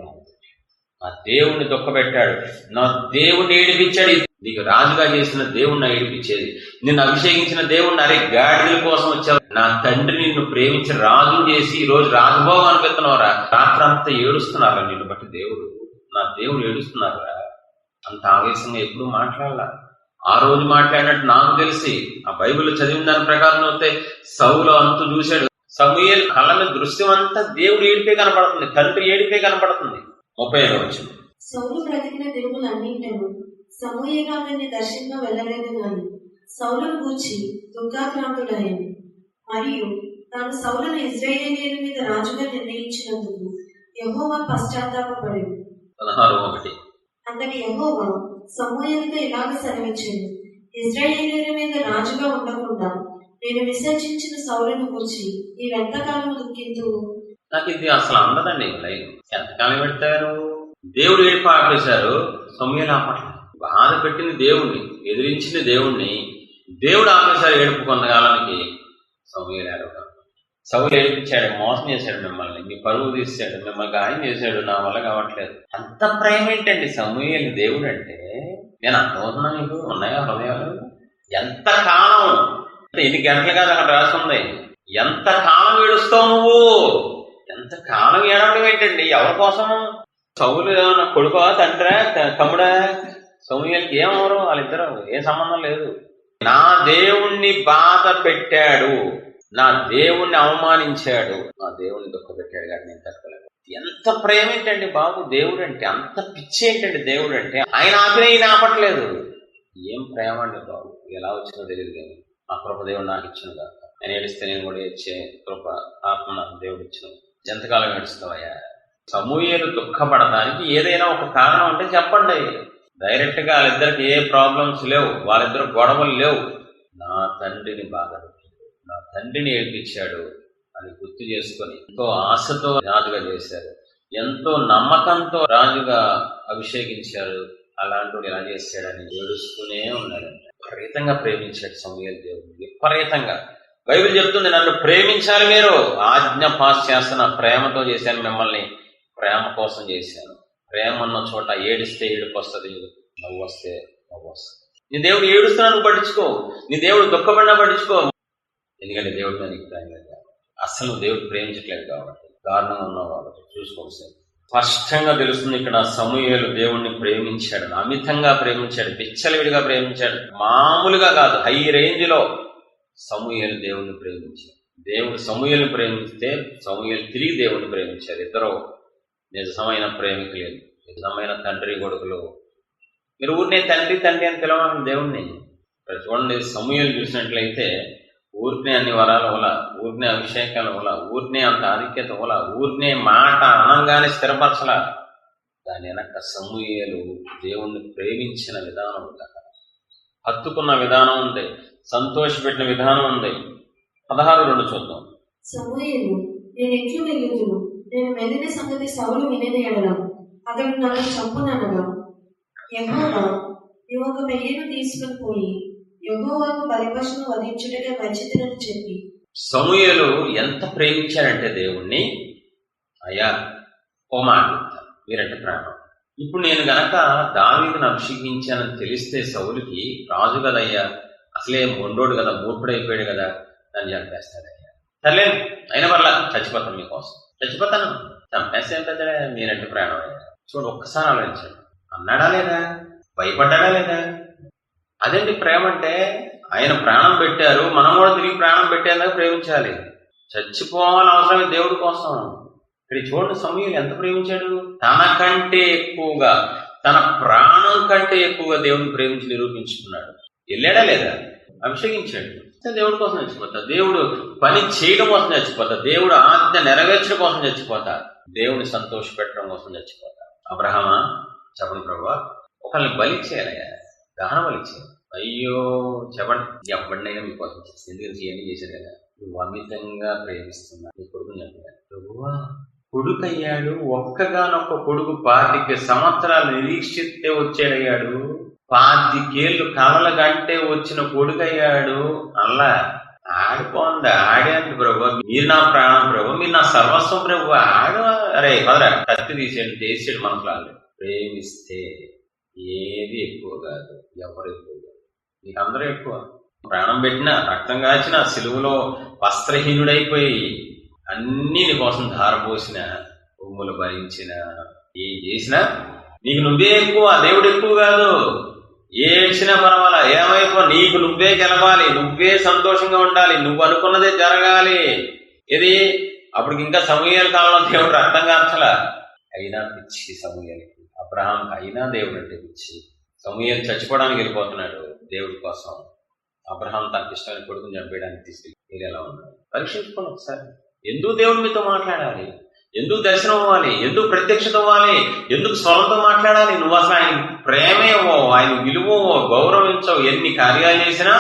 ఆ దేవుణ్ణి దుఃఖపెట్టాడు. నా దేవుణ్ణి ఏడిపించాడు. నీకు రాజుగా చేసిన దేవుణ్ణి ఏడిపించేది, నిన్ను అభిషేకించిన దేవుణ్ణి, అరే గాడిదల కోసం వచ్చావు, నా తండ్రి నిన్ను ప్రేమించి రాజు చేసి ఈ రోజు రాజభోగం అనిపిస్తున్నావురా, రాత్రంతా ఏడుస్తున్నారా నిన్ను బట్టి దేవుడు, నా దేవుడు ఏడుస్తున్నారా. అంత ఆవేశంగా ఎప్పుడు మాట్లాడాల. ఆ రోజు మాట్లాడినట్టు నాకు తెలిసి ఆ బైబిల్ చదివిన దాని ప్రకారం అయితే సౌలు అంతు చూశాడు. సమూయేలు కళ్ళ మీద దృశ్యం అంతా దేవుడు ఏడిపే కనపడుతుంది, తండ్రి ఏడిపే కనపడుతుంది. 35వ వచనం. సౌలు బ్రతికిన దినములన్నింటిలో సమూయేలు అతన్ని దర్శనంగా వెళ్ళలేదు గాని సౌలును గూర్చి దుఃఖాక్రాంతుడయ్యాడు. మరియు తాను సౌలును ఇశ్రాయేలీయుల మీద రాజుగా నిర్ణయించినందుకు యెహోవా పశ్చాత్తాపపడెను. 16:1. అంతటి యెహోవా సమూయేలుతో ఇలాగ సెలవిచ్చాడు, ఇశ్రాయేలీయుల మీద రాజుగా ఉండకుండా నేను విసర్జించిన సౌలును గూర్చి నీవెంతకాలం దుఃఖింతువు? నాకు ఇది అసలు అందదండి. లైవ్ ఎంతకాలం పెడతారు? దేవుడు ఏడుపు ఆపేశారు, సమూయేలు ఆపట్లేదు. బాధ పెట్టింది దేవుణ్ణి, ఎదిరించింది దేవుణ్ణి, దేవుడు ఆపేశారు ఏడుపు కొంతకాలానికి. సమూయేలు ఏడవడం, సౌలు ఏడిపించాడు, మోసం చేశాడు, మిమ్మల్ని మీ పరువు తీసాడు, మిమ్మల్ని గాయం చేశాడు, నా వల్ల కావట్లేదు. అంత ప్రేమ ఏంటండి సమూయేలు దేవుడు అంటే? నేను అర్థమవుతున్నా, మీకు ఉన్నాయా హృదయాలు? ఎంత కాలం, ఎన్ని గంటలు కాదు అక్కడ రాస్తుంది, ఎంత కాలం ఏడుస్తావు నువ్వు, ఎంత కాలం ఏడవడం ఏంటండి? ఎవరి కోసం? సౌలు ఏమన్నా కొడుకా, తండ్రా, తమ్ముడా? సమూయేలుకి ఏమవరు, వాళ్ళిద్దరు ఏ సంబంధం లేదు. నా దేవుణ్ణి బాధ పెట్టాడు, నా దేవుణ్ణి అవమానించాడు, నా దేవుణ్ణి దుఃఖపెట్టాడు కానీ నేను తట్టుకోలేదు. ఎంత ప్రేమ ఏంటండి బాబు దేవుడు అంటే, అంత పిచ్చి ఏంటండి దేవుడు అంటే. ఆయన ఆపిన ఈయన ఆపట్లేదు. ఏం ప్రేమ అండి బాబు, ఎలా వచ్చిందో తెలియదు కానీ ఆ కృప దేవుడు నాకు ఇచ్చిన కాక. నేను ఏడిస్తే నేను కూడా ఇచ్చే కృప ఆత్మ నాకు దేవుడు ఇచ్చిన. ఎంతకాలం ఏడుస్తావయ్యా? సమూయేలు దుఃఖపడటానికి ఏదైనా ఒక కారణం అంటే చెప్పండి. డైరెక్ట్ గా వాళ్ళిద్దరికి ఏ ప్రాబ్లమ్స్ లేవు, వాళ్ళిద్దరు గొడవలు లేవు. నా తండ్రిని బాధ పెట్టాడు, నా తండ్రిని ఏడిపించాడు అని గుర్తు చేసుకొని ఎంతో ఆశతో రాజుగా చేశారు, ఎంతో నమ్మకంతో రాజుగా అభిషేకించారు. అలాంటి ఎలా చేశాడని ఏడుస్తూనే ఉన్నాడంట. విపరీతంగా ప్రేమించాడు సమూయేలు దేవుడు, విపరీతంగా. బైబిల్ చెప్తుంది, నన్ను ప్రేమించాలి మీరు, ఆజ్ఞ పాస్ చేస్తున్న ప్రేమతో చేశాను మిమ్మల్ని, ప్రేమ కోసం చేశాను. ప్రేమ ఉన్న చోట ఏడిస్తే ఏడుపు వస్తుంది, నవ్వు వస్తే నవ్వు వస్తుంది. నీ దేవుడు ఏడుస్తున్నాను పట్టించుకో, నీ దేవుడు దుఃఖపడినా పట్టించుకో. ఎందుకంటే దేవుడితో నీకు ప్రేమ లేదు, అస్సలు దేవుడు ప్రేమించట్లేదు కాబట్టి. దారుణంగా ఉన్నవాడు చూసుకోవచ్చు. స్పష్టంగా తెలుస్తుంది ఇక్కడ, సమూయేలు దేవుణ్ణి ప్రేమించాడు, అమితంగా ప్రేమించాడు, విచ్చలవిడిగా ప్రేమించాడు, మామూలుగా కాదు, హై రేంజ్ లో సమూయేలు దేవుణ్ణి ప్రేమించాడు. దేవుడు సమూయేలుని ప్రేమిస్తే సమూయేలు తిరిగి దేవుణ్ణి ప్రేమించారు. ఇద్దరు నిజమైన ప్రేమికులు, నిజమైన తండ్రి కొడుకులు. మీరు ఊరినే తండ్రి తండ్రి అని పిలవాలి దేవుణ్ణి. చూడండి, సమూయేలు చూసినట్లయితే ఊరినే అన్ని వరాలు వల, ఊరినే అభిషేకాలు వల, ఊరినే అంత ఆధిక్యత వల, ఊరినే మాట అనంగానే స్థిరపరచలా. దాని వెనక సమూయేలు దేవుణ్ణి ప్రేమించిన విధానం ఉంది, హత్తుకున్న విధానం ఉంది, సంతోషపెట్టిన విధానం ఉంది. 16:2 చూద్దాం. సమూయేలు, నేను ఎట్లు వెలుగుదును, నేను వెళ్ళిన సంగతి సౌలు వినని ఎడల అతడు నన్ను చంపుననగా యెహోవా నీవు ఒక మెయ్యను తీసుకుని పోయి యెహోవాకు బలిపశువును వధించుటకే మంచిదని చెప్పి. సమూయేలు ఎంత ప్రేమించాడంటే దేవుణ్ణి, అయ్యా ఓ మాట మీరంటే ప్రాణం. ఇప్పుడు నేను గనక దావీదును అభిషేకించానని తెలిస్తే సౌలుకి, రాజు కదయ్యా, అసలే మొండోడు కదా, మూర్ఖుడైపోయాడు కదా, నన్ను చంపేస్తాడయ్యా. సర్లే అయిన వల్ల చచ్చిపోతాను, మీకోసం చచ్చిపోతాను, చంపేస్తే ఎంత మీరంటే ప్రాణం అయ్యా. చూడు, ఒక్కసారి ఆలోచించాడు. అన్నాడా లేదా? భయపడ్డాడా లేదా? అదేంటి ప్రేమ అంటే? ఆయన ప్రాణం పెట్టారు, మనం కూడా తిరిగి ప్రాణం పెట్టేందుకు ప్రేమించాలి. చచ్చిపోవాలని అవసరమే దేవుడి కోసం. ఇక్కడ చూడండి, సమూయేలు ఎంత ప్రేమించాడు. తనకంటే ఎక్కువగా, తన ప్రాణం కంటే ఎక్కువగా దేవుడిని ప్రేమించి నిరూపించుకున్నాడు. వెళ్ళాడా లేదా? అభిషేకించాడు. దేవుడి కోసం చచ్చిపోతా, దేవుడు పని చేయడం కోసం చచ్చిపోతా, దేవుడు ఆజ్ఞ నెరవేర్చడం కోసం చచ్చిపోతా, దేవుని సంతోష పెట్టడం కోసం చచ్చిపోతా. అబ్రహామా చెప్పండి ప్రభువా, ఒకళ్ళని బలి చేయాలయ్యా, దహన బలి చేయాలి. అయ్యో చెప్పండి, ఎవరినైనా మీకోసం చేసి ఎందుకు ఇవన్నీ చేశాడు కదా. నువ్వు అమితంగా ప్రేమిస్తున్నా నీ కొడుకుని చెప్పాను ప్రభువా, కొడుకయ్యాడు. ఒక్కగానొక్క కొడుకు 25 సంవత్సరాలు నిరీక్షిస్తే వచ్చాడయ్యాడు. 25 ఏళ్ళు కలల గంటే వచ్చిన కొడుకయ్యాడు. అలా ఆడిపోందా ఆడేంటి ప్రభు, మీరు నా ప్రాణం ప్రభు, మీరు నా సర్వస్వం ప్రభు, అరే పదరా కత్తి తీసేయండి చేసాడు మనసులో. ప్రేమిస్తే ఏది ఎక్కువ కాదు, ఎవరు ఎక్కువ కాదు, నీకు అందరూ ఎక్కువ. ప్రాణం పెట్టినా, రక్తం కాచిన, సిలువలో వస్త్రహీనుడైపోయి అన్నీ నీ కోసం ధారపోసిన, ఉమ్ములు భరించిన, ఏం చేసినా నీకు నువ్వే ఎక్కువ, దేవుడు ఎక్కువ కాదు. ఏడ్చినా పర్వాలా, ఏమైపో, నీకు నువ్వే గెలవాలి, నువ్వే సంతోషంగా ఉండాలి, నువ్వు అనుకున్నదే జరగాలి. ఇది అప్పటికి ఇంకా సమూయేలు కాలంలో దేవుడు రక్తం కార్చలా, అయినా పిచ్చి సమూయేలుకి. అబ్రహాంకి అయినా దేవుడు అంటే పిచ్చి. సమూయేలు చచ్చిపోవడానికి వెళ్ళిపోతున్నాడు దేవుడి కోసం, అబ్రహాం తనకి ఇష్టమైన కొడుకుని చంపేయడానికి తీసుకెళ్ళి. మీరు ఎలా ఉన్నారు పరీక్షించుకోండి ఒకసారి. ఎందుకు దేవుడు మీతో మాట్లాడాలి, ఎందుకు దర్శనం అవ్వాలి, ఎందుకు ప్రత్యక్షత అవ్వాలి, ఎందుకు స్వరంతో మాట్లాడాలి? నువ్వు అసలు ఆయన ప్రేమేవో, ఆయన విలువో, గౌరవించవు. ఎన్ని కార్యాలు చేసినా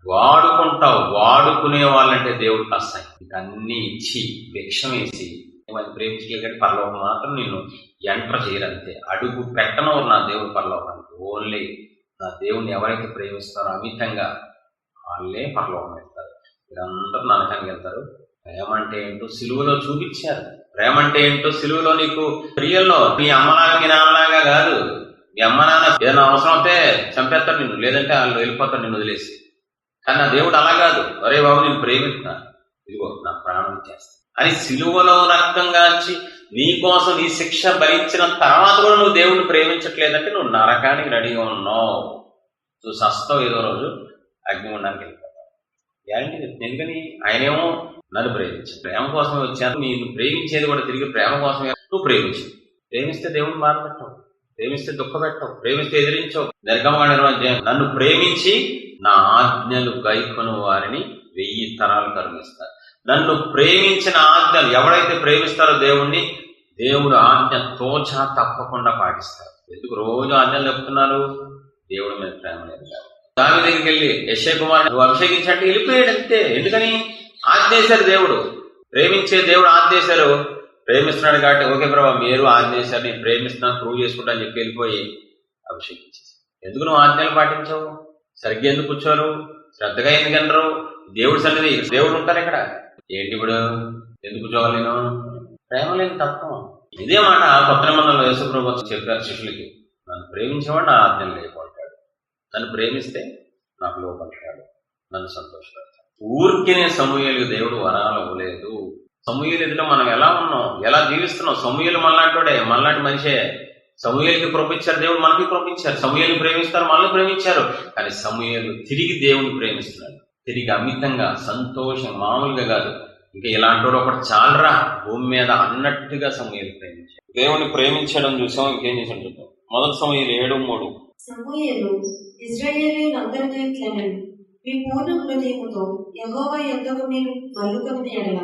వాడుకుంటావు. వాడుకునే వాళ్ళంటే దేవుడు కష్టాయి. అన్ని ఇచ్చి భిక్షం వేసి ప్రేమించగలిగాడు. పరలోకం మాత్రం నిన్ను ఎంటర్ చేయరంతే. అడుగు పెట్టనవరు నా దేవుడు పరలోకానికి. ఓన్లీ నా దేవుడిని ఎవరైతే ప్రేమిస్తారో అమితంగా వాళ్ళే పరలోకం వెళ్తారు. మీరందరూ నరకానికి వెళ్తారు. ప్రేమ అంటే ఏంటో సిలువలో చూపించారు. ప్రేమ అంటే ఏంటో సిలువలో నీకు ప్రియుల్లో, మీ అమ్మలాగా మీ నాన్నలాగా కాదు. మీ అమ్మ నాన్న ఏదైనా అవసరం అయితే చంపేస్తారు నిన్ను, లేదంటే వాళ్ళు వెళ్ళిపోతారు నిన్ను వదిలేసి. కానీ నా దేవుడు అలా కాదు. అరే బాబు నేను ప్రేమిస్తున్నా, ఇదిగో నా ప్రాణం చేస్తా అని సిలువలో రక్తం గార్చి నీ కోసం నీ శిక్ష భరించిన తర్వాత కూడా నువ్వు దేవుడిని ప్రేమించట్లేదంటే నువ్వు నరకానికి రెడీగా ఉన్నావు. నువ్వు సస్తావు, ఏదో రోజు అగ్నిగుండానికి వెళ్ళిపోతావు. ఏంటి ఎందుకని? ఆయనేమో నన్ను ప్రేమించు, ప్రేమ కోసమే వచ్చాను. నేను ప్రేమించేది కూడా తిరిగి ప్రేమ కోసమే. నువ్వు ప్రేమించు. ప్రేమిస్తే దేవుడిని బాధపెట్టవు, ప్రేమిస్తే దుఃఖపెట్టవు, ప్రేమిస్తే ఎదిరించవు. నిర్గమకాండం నన్ను ప్రేమించి నా ఆజ్ఞలు గైకొను వారిని 1000 తరాలు కరుణిస్తారు. నన్ను ప్రేమించిన ఆజ్ఞలు ఎవరైతే ప్రేమిస్తారో దేవుణ్ణి, దేవుడు ఆజ్ఞ తోచా తప్పకుండా పాటిస్తారు. ఎందుకు రోజు ఆజ్ఞలు చెప్తున్నారు? దేవుడి మీద ప్రేమ లేదు. దావీదు దగ్గరికి వెళ్ళి యెషయా కుమారుని నువ్వు అభిషేకించంటే వెళ్ళిపోయాడు అంతే. ఎందుకని? ఆజ్ఞేశారు దేవుడు. ప్రేమించే దేవుడు ఆజ్ఞేశారు. ప్రేమిస్తున్నాడు కాబట్టి ఓకే ప్రభావ మీరు ఆజ్ఞేశారు, నేను ప్రేమిస్తున్నాను, ప్రూవ్ చేసుకుంటా అని చెప్పి వెళ్ళిపోయి అభిషేకించేసి. ఎందుకు నువ్వు ఆజ్ఞలు పాటించవు? సరిగ్గా ఎందుకు కూర్చోరు? శ్రద్ధగా ఎందుకంటారు? దేవుడి సన్నిధి, దేవుడు ఉంటారు ఇక్కడ. ఏంటి ఇప్పుడు ఎందుకు కూర్చోవాలి నేను? ప్రేమ లేని తత్వం. ఇదే మాట కొత్త నిబంధనలో యేసుప్రభు చెప్పారు శిష్యులకి. నన్ను ప్రేమించేవాడు నా ఆజ్ఞలు లేకుంటాడు, నన్ను ప్రేమిస్తే నాకు లోపంటాడు, నన్ను సంతోషపెడతాడు. ఊరికినే సమూయేలుకి దేవుడు వరాలు ఇవ్వలేదు. సమూయేలు ఎదుట మనం ఎలా ఉన్నాం, ఎలా జీవిస్తున్నాం? సమూయేలు మనలాంటి మనలాంటి మనిషే. సమూయేలుకి కృపించారు దేవుడు, మనకి కృపించారు. సమూయేలు ప్రేమిస్తారు, మనల్ని ప్రేమించారు. కానీ సమూయేలు తిరిగి దేవుని ప్రేమిస్తున్నాడు, తిరిగి అమితంగా, సంతోషం, మామూలుగా కాదు. ఇంకా ఇలాంటి వాడు ఒకటి చాలరా భూమి మీద అన్నట్టుగా సమూయేలు ప్రేమించాడు. దేవుని ప్రేమించడం చూసాం. ఇంకేం చేసాడు చూద్దాం. మొదటి సమూయేలు 7:3. సమూయేలు ఇశ్రాయేలీయులందరితో ఇట్లనెను, మీ పూర్ణ హృదయముతో యెహోవా యొద్దకు మీరు మల్లుకొనిన యెడల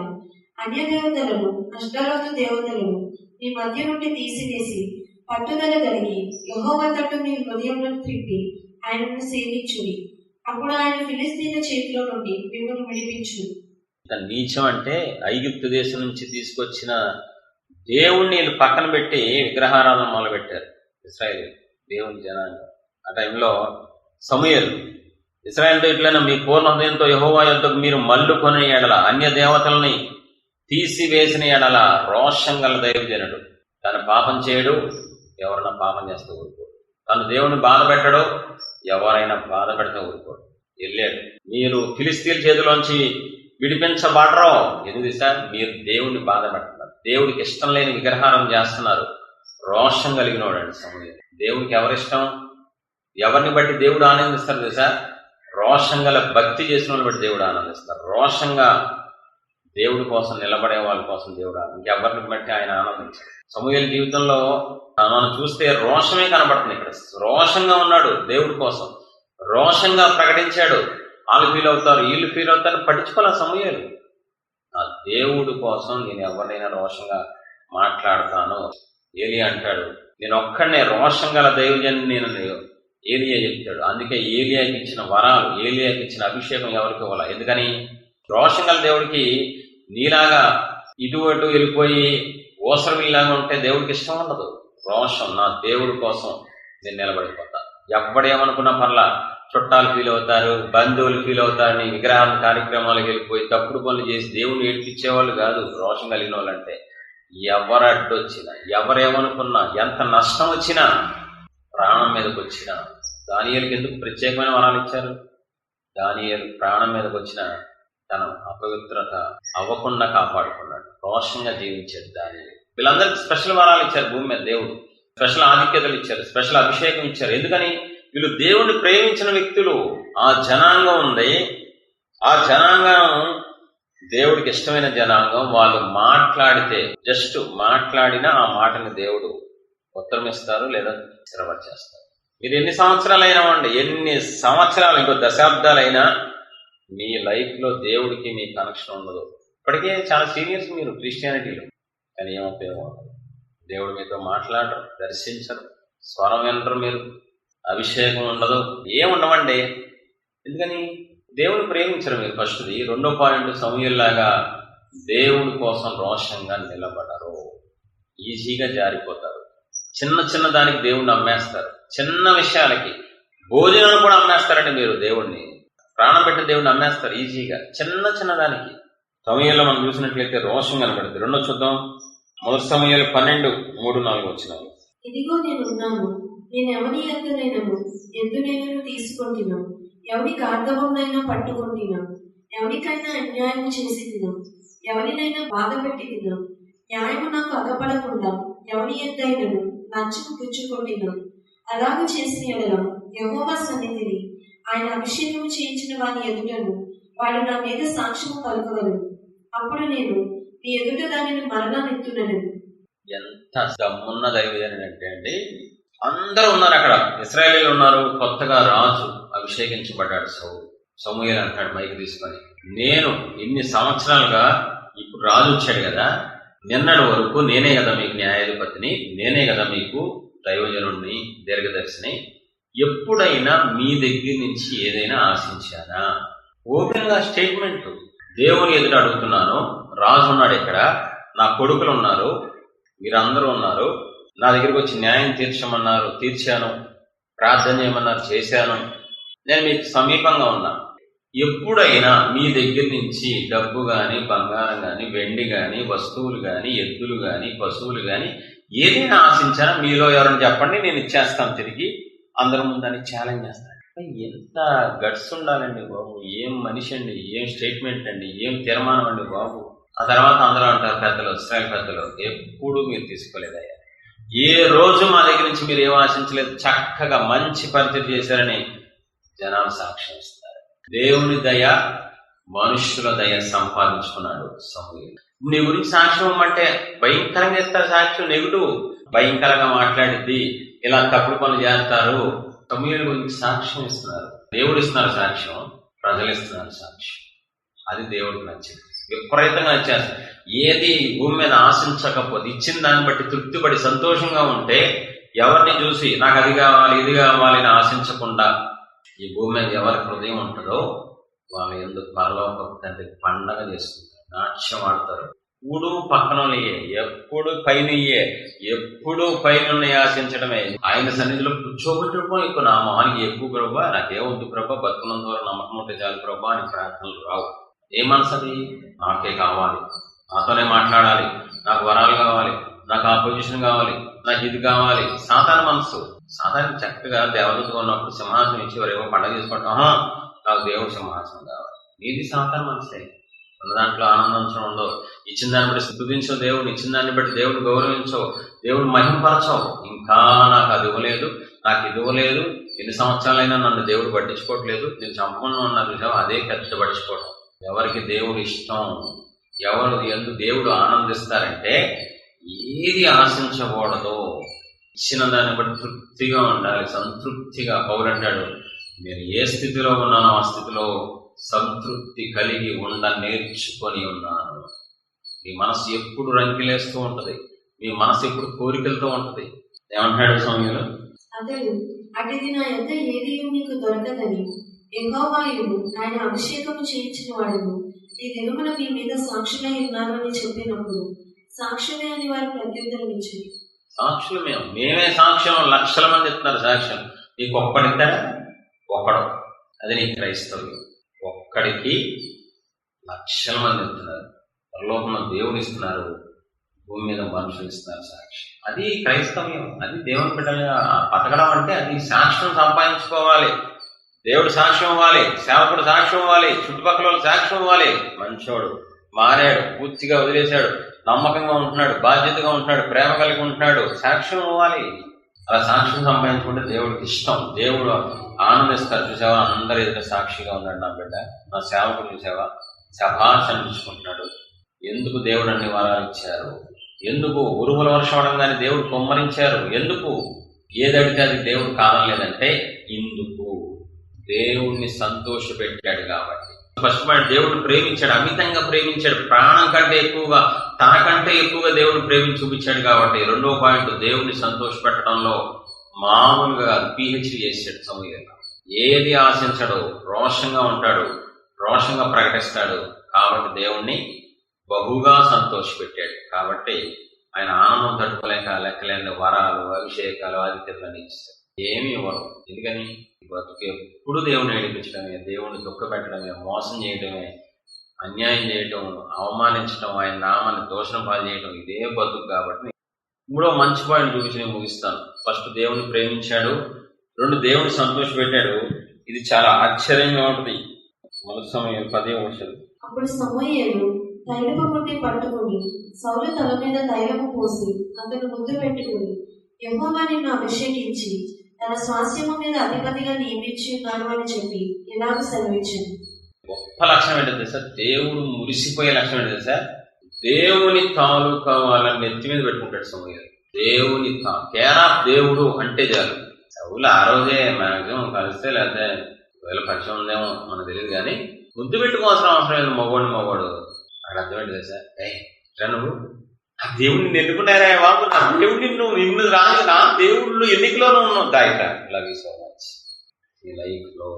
అన్యదేవతలను, అష్టారోతు దేవతలను మీ మధ్య నుండి తీసివేసి పట్టుదల కలిగి యెహోవా తట్టు మీ హృదయంలో త్రిప్పి ఆయనను సేవించుడి. అప్పుడు ఆయన ఫిలిస్తీన్ల చేతిలో నుండి మిమ్మల్ని విడిపించు. నీచం అంటే ఐగుప్తు దేశం నుంచి తీసుకొచ్చిన దేవుణ్ణి వీళ్ళు పక్కన పెట్టి విగ్రహారాధన మొదలుపెట్టారు ఇశ్రాయేలు దేవుని జనాంగం. ఆ టైంలో సమూయేలు ఇశ్రాయేలుతో ఇట్లైనా మీ పూర్ణ హృదయంతో యెహోవా యొద్దకు మీరు మల్లుకొని ఎడల, అన్య దేవతల్ని తీసివేసిన ఎడల రోషం గల దైవజనుడు. తను పాపం చేయడు, ఎవరైనా పాపం చేస్తే ఊరుకోడు. తను దేవుని బాధ పెట్టడు, ఎవరైనా బాధ పెడితే ఊరుకోడు. వెళ్ళాడు. మీరు ఫిలిస్తీన్ల చేతిలోంచి విడిపించబడరు. ఎందుకు సార్? మీరు దేవుణ్ణి బాధ పెడుతున్నారు, దేవుడికి ఇష్టం లేని విగ్రహారం చేస్తున్నారు. రోషం కలిగిన వాడండి సమూయేలు. దేవుడికి ఎవరిష్టం? ఎవరిని బట్టి దేవుడు ఆనందిస్తారు తెలుసా? రోషం గల భక్తి చేసిన వాళ్ళని బట్టి దేవుడు ఆనందిస్తారు. రోషంగా దేవుడి కోసం నిలబడే వాళ్ళ కోసం దేవుడు ఇంకెవరిని బట్టి ఆయన ఆనందించాడు. సమూయేలు జీవితంలో మనం చూస్తే రోషమే కనబడుతుంది. ఇక్కడ రోషంగా ఉన్నాడు దేవుడి కోసం, రోషంగా ప్రకటించాడు. వాళ్ళు ఫీల్ అవుతారు, వీళ్ళు ఫీల్ అవుతారు, పట్టించుకోలే సమూయేలు. ఆ దేవుడి కోసం నేను ఎవరినైనా రోషంగా మాట్లాడతాను. ఏలియా అంటాడు, నేను ఒక్కడనే రోషం గల దైవజన్ని నేను ఏలియా చెప్తాడు. అందుకే ఏలియాకి ఇచ్చిన వరాలు, ఏలియాకి ఇచ్చిన అభిషేకం ఎవరికి ఇవ్వాల? ఎందుకని? రోషం గల దేవుడికి నీలాగా ఇటు అటు వెళ్ళిపోయి ఓసరవిల్లాగా ఉంటే దేవుడికి ఇష్టం ఉండదు. రోషం, నా దేవుడి కోసం నేను నిలబడిపోతా. ఎవడేమనుకున్న పర్లా, చుట్టాలు ఫీల్ అవుతారు, బంధువులు ఫీల్ అవుతారని విగ్రహాల కార్యక్రమాలకు వెళ్ళిపోయి తప్పుడు పనులు చేసి దేవుడిని ఏడ్పించేవాళ్ళు కాదు రోషం కలిగిన వాళ్ళంటే. ఎవరు అడ్డొచ్చినా, ఎవరేమనుకున్నా, ఎంత నష్టం వచ్చినా, ప్రాణం మీదకి వచ్చినా, దానియేలుకి ఎందుకు ప్రత్యేకమైన వరాలు ఇచ్చారు? దానియేలు ప్రాణం మీదకి వచ్చిన తన అపవిత్రత అవ్వకుండా కాపాడుకున్నాడు, రోషంగా జీవించాడు దానియేలు. వీళ్ళందరికీ స్పెషల్ వరాలు ఇచ్చారు భూమి మీద దేవుడు, స్పెషల్ ఆధిక్యతలు ఇచ్చారు, స్పెషల్ అభిషేకం ఇచ్చారు. ఎందుకని? వీళ్ళు దేవుడిని ప్రేమించిన వ్యక్తులు. ఆ జనాంగం ఉంది, ఆ జనాంగం దేవుడికి ఇష్టమైన జనాంగం. వాళ్ళు మాట్లాడితే, జస్ట్ మాట్లాడినా ఆ మాటని దేవుడు ఉత్తరం ఇస్తారు లేదా స్థిరపరిచేస్తారు. మీరు ఎన్ని సంవత్సరాలైనా ఉండి, ఎన్ని సంవత్సరాలు, ఇంకో దశాబ్దాలైనా మీ లైఫ్లో దేవుడికి మీ కనెక్షన్ ఉండదు. ఇప్పటికే చాలా సీనియర్స్ మీరు క్రిస్టియానిటీలో, కానీ ఏం ఉపయోగం? దేవుడు మీతో మాట్లాడరు, దర్శించరు, స్వరం వినరు, మీరు అభిషేకం ఉండదు, ఏముండవండి. ఎందుకని? దేవుని ప్రేమించరు మీరు. ఫస్ట్ది. రెండో పాయింట్, సమూయేలులాగా దేవుడి కోసం రోషంగా నిలబడరు, ఈజీగా జారిపోతారు. చిన్న చిన్న దానికి దేవుడిని అమ్మేస్తారు, చిన్న విషయాలకి. భోజనాలు కూడా అమ్మేస్తారండి మీరు దేవుడిని, ప్రాణం పెట్టిన దేవుడిని అమ్మేస్తారు ఈజీగా, చిన్న చిన్న దానికి. సమూయేలులో మనం చూసినట్లయితే రోషం కనబడుతుంది. రెండో చూద్దాం, 1 సమూయేలు 12:3-4 వచనాలు. ఇదిగో నేనున్నాను, నేను ఎవరి యొద్దనైనను ఎద్దునైనను తీసుకొంటినా, ఎవరి గార్ధవమునైనా పట్టుకొంటినా, ఎవరికైనా అన్యాయం చేసి తినా, ఎవరినైనా బాధ పెట్టి తినా, న్యాయము నాకు అగపడకుండా ఎవరి యొద్దైనను లంచము పుచ్చుకొంటినా, అలాగ చేసిన ఎడల యెహోవా సన్నిధిని ఆయన అభిషేకము చేయించిన వారి ఎదుటను వాడు నా మీద సాక్ష్యము పలుకగలరు. అప్పుడు నేను మీ ఎదుట దానిని మరణాన్నెత్తునను. ఎంత దమ్మున్న దైవజనుడు అంటే అండి, అందరూ ఉన్నారు అక్కడ, ఇశ్రాయేలీయులు ఉన్నారు, కొత్తగా రాజు అభిషేకించబడ్డాడు సమూయేలు అంటాడు మైకి తీసుకొని, నేను ఇన్ని సంవత్సరాలుగా, ఇప్పుడు రాజు వచ్చాడు కదా, నిన్నటి వరకు నేనే కదా మీకు న్యాయాధిపతిని, నేనే కదా మీకు దైవజనుడిని, దీర్ఘదర్శిని, ఎప్పుడైనా మీ దగ్గర నుంచి ఏదైనా ఆశించానా? ఓపెన్ గా స్టేట్మెంట్. దేవుని ఎదుట అడుగుతున్నాను, రాజు ఉన్నాడు ఇక్కడ, నా కొడుకులు ఉన్నారు, మీరందరూ ఉన్నారు, నా దగ్గరికి వచ్చి న్యాయం తీర్చమన్నారు, తీర్చాను, ప్రార్థన చేయమన్నారు, చేశాను, నేను మీకు సమీపంగా ఉన్నా. ఎప్పుడైనా మీ దగ్గర నుంచి డబ్బు కానీ, బంగారం కానీ, వెండి కానీ, వస్తువులు కానీ, ఎద్దులు కానీ, పశువులు కానీ ఏదైనా ఆశించానా? మీలో ఎవరైనా చెప్పండి, నేను ఇచ్చేస్తాను తిరిగి, అందరి ముందని ఛాలెంజ్ చేస్తాను. ఎంత గట్స్ ఉండాలండి బాబు, ఏం మనిషి అండి, ఏం స్టేట్మెంట్ అండి, ఏం తీర్మానం అండి బాబు. ఆ తర్వాత అందరూ అంటారు పెద్దలు, ఇశ్రాయేలు పెద్దలు, ఎప్పుడు మీరు తీసుకోలేదయ్యా, ఏ రోజు మా దగ్గర నుంచి మీరు ఏం ఆశించలేదు, చక్కగా మంచి పరిచయం చేశారని జనాలు సాక్ష్యం ఇస్తారు. దేవుని దయ, మనుష్యుల దయ సంపాదించుకున్నాడు సమూయేలు. నీ గురించి సాక్ష్యం ఇవ్వమంటే భయంకరంగా ఇస్తారు సాక్ష్యం, నెగిటివ్, భయంకరంగా మాట్లాడిద్ది, ఇలా తప్పుడు పనులు చేస్తారు. సమూయేలు గురించి సాక్ష్యం ఇస్తున్నారు, దేవుడు ఇస్తున్నారు సాక్ష్యం, ప్రజలు ఇస్తున్నారు సాక్ష్యం. అది దేవుడికి నచ్చింది, విపరీతంగా నచ్చేస్తారు. ఏది భూమి మీద ఆశించకపోతే, ఇచ్చిన దాన్ని బట్టి తృప్తిపడి సంతోషంగా ఉంటే, ఎవరిని చూసి నాకు అది కావాలి ఇది కావాలి అని ఆశించకుండా ఈ భూమి మీద ఎవరి హృదయం ఉంటుందో వాళ్ళు ఎందుకు పరలోక తండ్రి పండగ చేసుకుంటారు, నాట్యం ఆడతారు. ఎప్పుడు పక్కన ఎప్పుడు పైనయే, ఎప్పుడు పైన ఆశించడమే. ఆయన సన్నిధిలో కూర్చోబెట్టుకో, ఎక్కువ నా మొహానికి ఎక్కువ ప్రభా, నాకేమొద్దు ప్రభా, బతుకున్నంత వరకు నమ్మకం ఉంటే చాలు ప్రభా అని ప్రార్థనలు రావు. ఏ మనసు అది? నాకే కావాలి, నాతోనే మాట్లాడాలి, నాకు వరాలు కావాలి, నాకు ఆ పొజిషన్ కావాలి, నాకు ఇది కావాలి. సాధారణ మనసు. సాధారణ చక్కగా దేవదూతగా ఉన్నప్పుడు సింహాసనం ఇచ్చి ఎవరేవో పండగ చేసుకుంటాం, నాకు దేవుడు సింహాసనం కావాలి. నీది సాధారణ మనసే. ఉన్న దాంట్లో ఆనందించడం ఉండవు. ఇచ్చిన దాన్ని బట్టి స్తుతించవు, దేవుడిని ఇచ్చిన దాన్ని బట్టి దేవుడిని గౌరవించవు, దేవుడిని మహింపరచవు. ఇంకా నాకు అది ఇవ్వలేదు, నాకు ఇది ఇవ్వలేదు, ఎన్ని సంవత్సరాలైనా నన్ను దేవుడు పట్టించుకోవట్లేదు, నేను చంపకుండా ఉన్న విషయం అదే పెద్ద పట్టించుకోవడం. ఎవరికి దేవుడు ఇష్టం, ఎవరు ఎందుకు దేవుడు ఆనందిస్తారంటే ఏది ఆశించకూడదు, ఇచ్చిన దాన్ని బట్టి తృప్తిగా ఉండాలి, సంతృప్తిగా. పౌలు అంటాడు, నేను ఏ స్థితిలో ఉన్నానో ఆ స్థితిలో సంతృప్తి కలిగి ఉండ నేర్చుకొని ఉన్నాను. మీ మనసు ఎప్పుడు రంకిలేస్తూ ఉంటది, మీ మనసు ఎప్పుడు కోరికలతో ఉంటది. ఏమంటాడు సమయంలో? అతడు అటుది నా యొద్ద ఏది మీకు దొరకదని యెహోవాయును ఆయన అభిషేకము చేయించిన వాడును ఈ దినమున మీ మీద సాక్షులై ఉన్నారు అని చెప్పినప్పుడు సాక్ష్యమే అని వారు ప్రత్యుత్తరం ఇచ్చారు. సాక్షులు మేమే సాక్ష్యం. లక్షల మంది ఇస్తున్నారు సాక్ష్యం. నీకు ఒక్కడిస్తారా? ఒక్కడు. అది నీ క్రైస్తవ్యం. ఒక్కడికి లక్షల మంది ఇస్తున్నారు. పరలోకంలో దేవుడు ఇస్తున్నారు, భూమి మీద మనుషులు ఇస్తున్నారు సాక్షి. అది క్రైస్తవ్యం. అది దేవుని బిడ్డలుగా బతకడం అంటే అది సాక్ష్యం సంపాదించుకోవాలి. దేవుడు సాక్ష్యం ఇవ్వాలి, సేవకుడు సాక్ష్యం ఇవ్వాలి, చుట్టుపక్కల వాళ్ళు సాక్ష్యం ఇవ్వాలి. మంచోడు, మారాడు, పూర్తిగా వదిలేశాడు, నమ్మకంగా ఉంటున్నాడు, బాధ్యతగా ఉంటున్నాడు, ప్రేమ కలిగి ఉంటున్నాడు, సాక్ష్యం ఇవ్వాలి. అలా సాక్ష్యం సంపాదించుకుంటే దేవుడికి ఇష్టం. దేవుడు ఆనందిస్తారు. చూసావా, అందరి ఎదుట సాక్షిగా ఉన్నాడు నా బిడ్డ, నా సేవకుడు చూసావా, శభాష్ అనిపించుకుంటున్నాడు. ఎందుకు దేవుడు అన్ని వరాలు ఇచ్చారు? ఎందుకు ఉరుముల వర్షం అవడంగానే దేవుడు కొమ్మరించారు? ఎందుకు ఏదడితే అది దేవుడు కానలేదంటే ఇందుకు దేవుణ్ణి సంతోష పెట్టాడు కాబట్టి. ఫస్ట్ పాయింట్, దేవుడిని ప్రేమించాడు, అమితంగా ప్రేమించాడు, ప్రాణం కంటే ఎక్కువగా, తనకంటే ఎక్కువగా దేవుడిని ప్రేమించి చూపించాడు కాబట్టి. రెండో పాయింట్, దేవుడిని సంతోష పెట్టడంలో మామూలుగా పిహెచ్డి చేశాడు సమూయేలు. ఏది ఆశించడు, రోషంగా ఉంటాడు, రోషంగా ప్రకటిస్తాడు కాబట్టి దేవుణ్ణి బహుగా సంతోషపెట్టాడు. కాబట్టి ఆయన ఆనందం తట్టుకోలేక లెక్కలేని వరాలు, అభిషేకాలు, ఆధిక్యతలు ఇచ్చారు. ఏమీ ఇవ్వరు. ఎందుకని? బతుకు ఎప్పుడు దేవుని ఏడిపించడమే, దేవుని దుఃఖపెట్టడమే, మోసం చేయడమే, అన్యాయం చేయటం, అవమానించడం, ఆయన నామాన్ని దోషణ పాలు చేయడం, ఇదే బతుకు. కాబట్టి మూడో మంచి పాయింట్ చూపించి నేను ముగిస్తాను. ఫస్ట్, దేవుని ప్రేమించాడు. రెండు, దేవుని సంతోషపెట్టాడు. ఇది చాలా ఆశ్చర్యంగా ఉంటుంది. మొదటి సమయం 10వ. అప్పుడు సమూయేలు తైలపు పుట్టి పట్టుకుని సౌలు తల మీద తైలము పోసి అతను ముద్దు పెట్టుకుని, యెహోవా నిన్ను అభిషేకించి తన స్వాస్థ్యము మీద అధిపతిగా నియమించి ఉన్నాడు అని చెప్పి ఇలాగ సెలవిచ్చాడు. గొప్ప లక్షణం ఏంటంటే సార్, దేవుడు మురిసిపోయే లక్షణం ఏంటంటే సార్, దేవుని తాలూకా వాళ్ళని నెత్తి మీద పెట్టుకుంటాడు సమూయేలు. దేవుని కేరా దేవుడు అంటే చాలు. సౌలు ఆ రోజే మ్యాక్సిమం కలిస్తే, లేకపోతే ఒకవేళ పరిచయం ఉందేమో మనకు తెలియదు, కానీ ముద్దు పెట్టుకోవాల్సిన అవసరం లేదు. మగవాడు అక్కడ అర్థమైంది కదా సార్, నువ్వు ఆ దేవుడిని ఎన్నుకున్నారా బాబు, నా దేవుడిని నిన్ను రాదు, నా దేవుళ్ళు ఎన్నికలోనూ ఉన్నావు. దాయిట లవ్ యూ సో మచ్. నీ లైఫ్ లో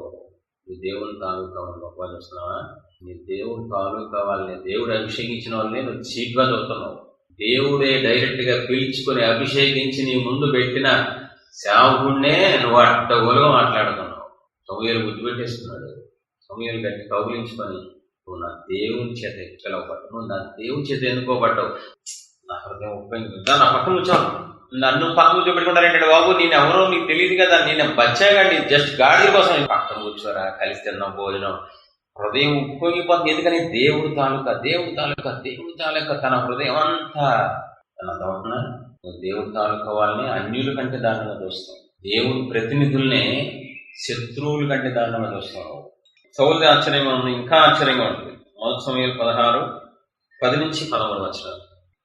నీ దేవుని తాలూకా వాళ్ళు వస్తున్నావా? నీ దేవుని తాలూకా వాళ్ళని, దేవుడు అభిషేకించిన వాళ్ళని నువ్వు చీప్గా చదువుతున్నావు. దేవుడే డైరెక్ట్ గా పిలుచుకొని అభిషేకించి నీ ముందు పెట్టిన సేవకుడినే నువ్వు అడ్డగోలుగా మాట్లాడుతున్నావు. సమూయేలు గుర్తు పెట్టేస్తున్నాడు. సమూయేలు గట్టి కౌగిలించుకొని, నువ్వు నా దేవుని చేత ఎక్కలవబడ్డావు, నువ్వు నా దేవుని చేత ఎన్నుకోబడ్డావు. నా హృదయం ఉపయోగించా, నా పక్కన కూర్చోను, నన్ను పక్కన కూర్చోబెట్టుకుంటారంటే బాబు, నేను ఎవరో నీకు తెలియదు కదా, నేను బచ్చాగండి, జస్ట్ గాడి కోసం పక్కన కూర్చోరా, కలిసి తిన్నాం, భోజనం. హృదయం ఉప్పొంగిపోతుంది. ఎందుకని? దేవుడు తాలూకా తన హృదయం అంతా తన ఉన్న దేవుడి తాలూకా వాళ్ళని అన్యుల కంటే దారుణంగా చూస్తాం. దేవుడి ప్రతినిధుల్నే శత్రువుల కంటే దారుణంగా చూస్తాం. సౌలు ఆశ్చర్యంగా ఉంది, ఇంకా ఆశ్చర్యంగా ఉంటుంది. మొదటి సమూయేలు 16:10-11.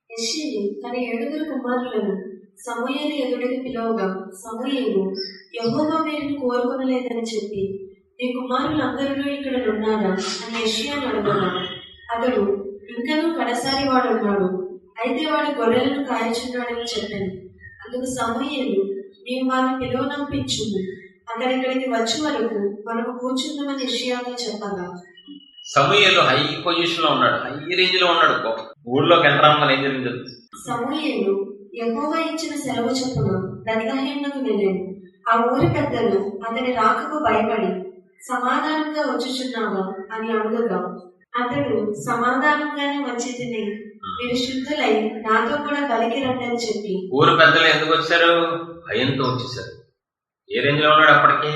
యెష్షయి తన 7 కుమారులను సమూయేలు ఎదుటికి పిలవగా, సమూయేలు యెహోవా వీరిని కోరుకొనలేదని చెప్పి, నీ కుమారులందరూ ఇక్కడ ఉన్నారా అని యెష్షయిని అడగగా, అతడు ఇంకనూ కడసారి వాడు ఉన్నాడు, అయితే వాడు గొర్రెలను కాయచున్నాడని చెప్పాను. అందుకు సమూయేలు, నీవు వారిని పిలువనంపించుము, అతడిక్కడికి వచ్చే వరకు మనము కూర్చుందామని యెష్షయితో చెప్పగా. సమూయేలు హై పొజిషన్ లో ఉన్నాడు, హై రేంజ్ లో ఉన్నాడు. ఊళ్ళోకి ఎంటరామని ఏం జరిగింది? సమూయేలు యెహోవా ఇచ్చిన సెలవు చొప్పున బెత్లెహేమునకు వెళ్ళాడు. ఆ ఊరి పెద్దలు అతని రాకకు భయపడి, సమాధానంగా వచ్చుచున్నావా అని అడుగగా, అతడు సమాధానంగానే వచ్చి తిని, మీరు శుద్ధులై నాతో కూడా కలిగి రండని చెప్పి. ఊరు పెద్దలు ఎందుకు వచ్చారు? భయంతో వచ్చేసారు. ఏ రేంజ్ లో ఉన్నాడు అప్పటికి?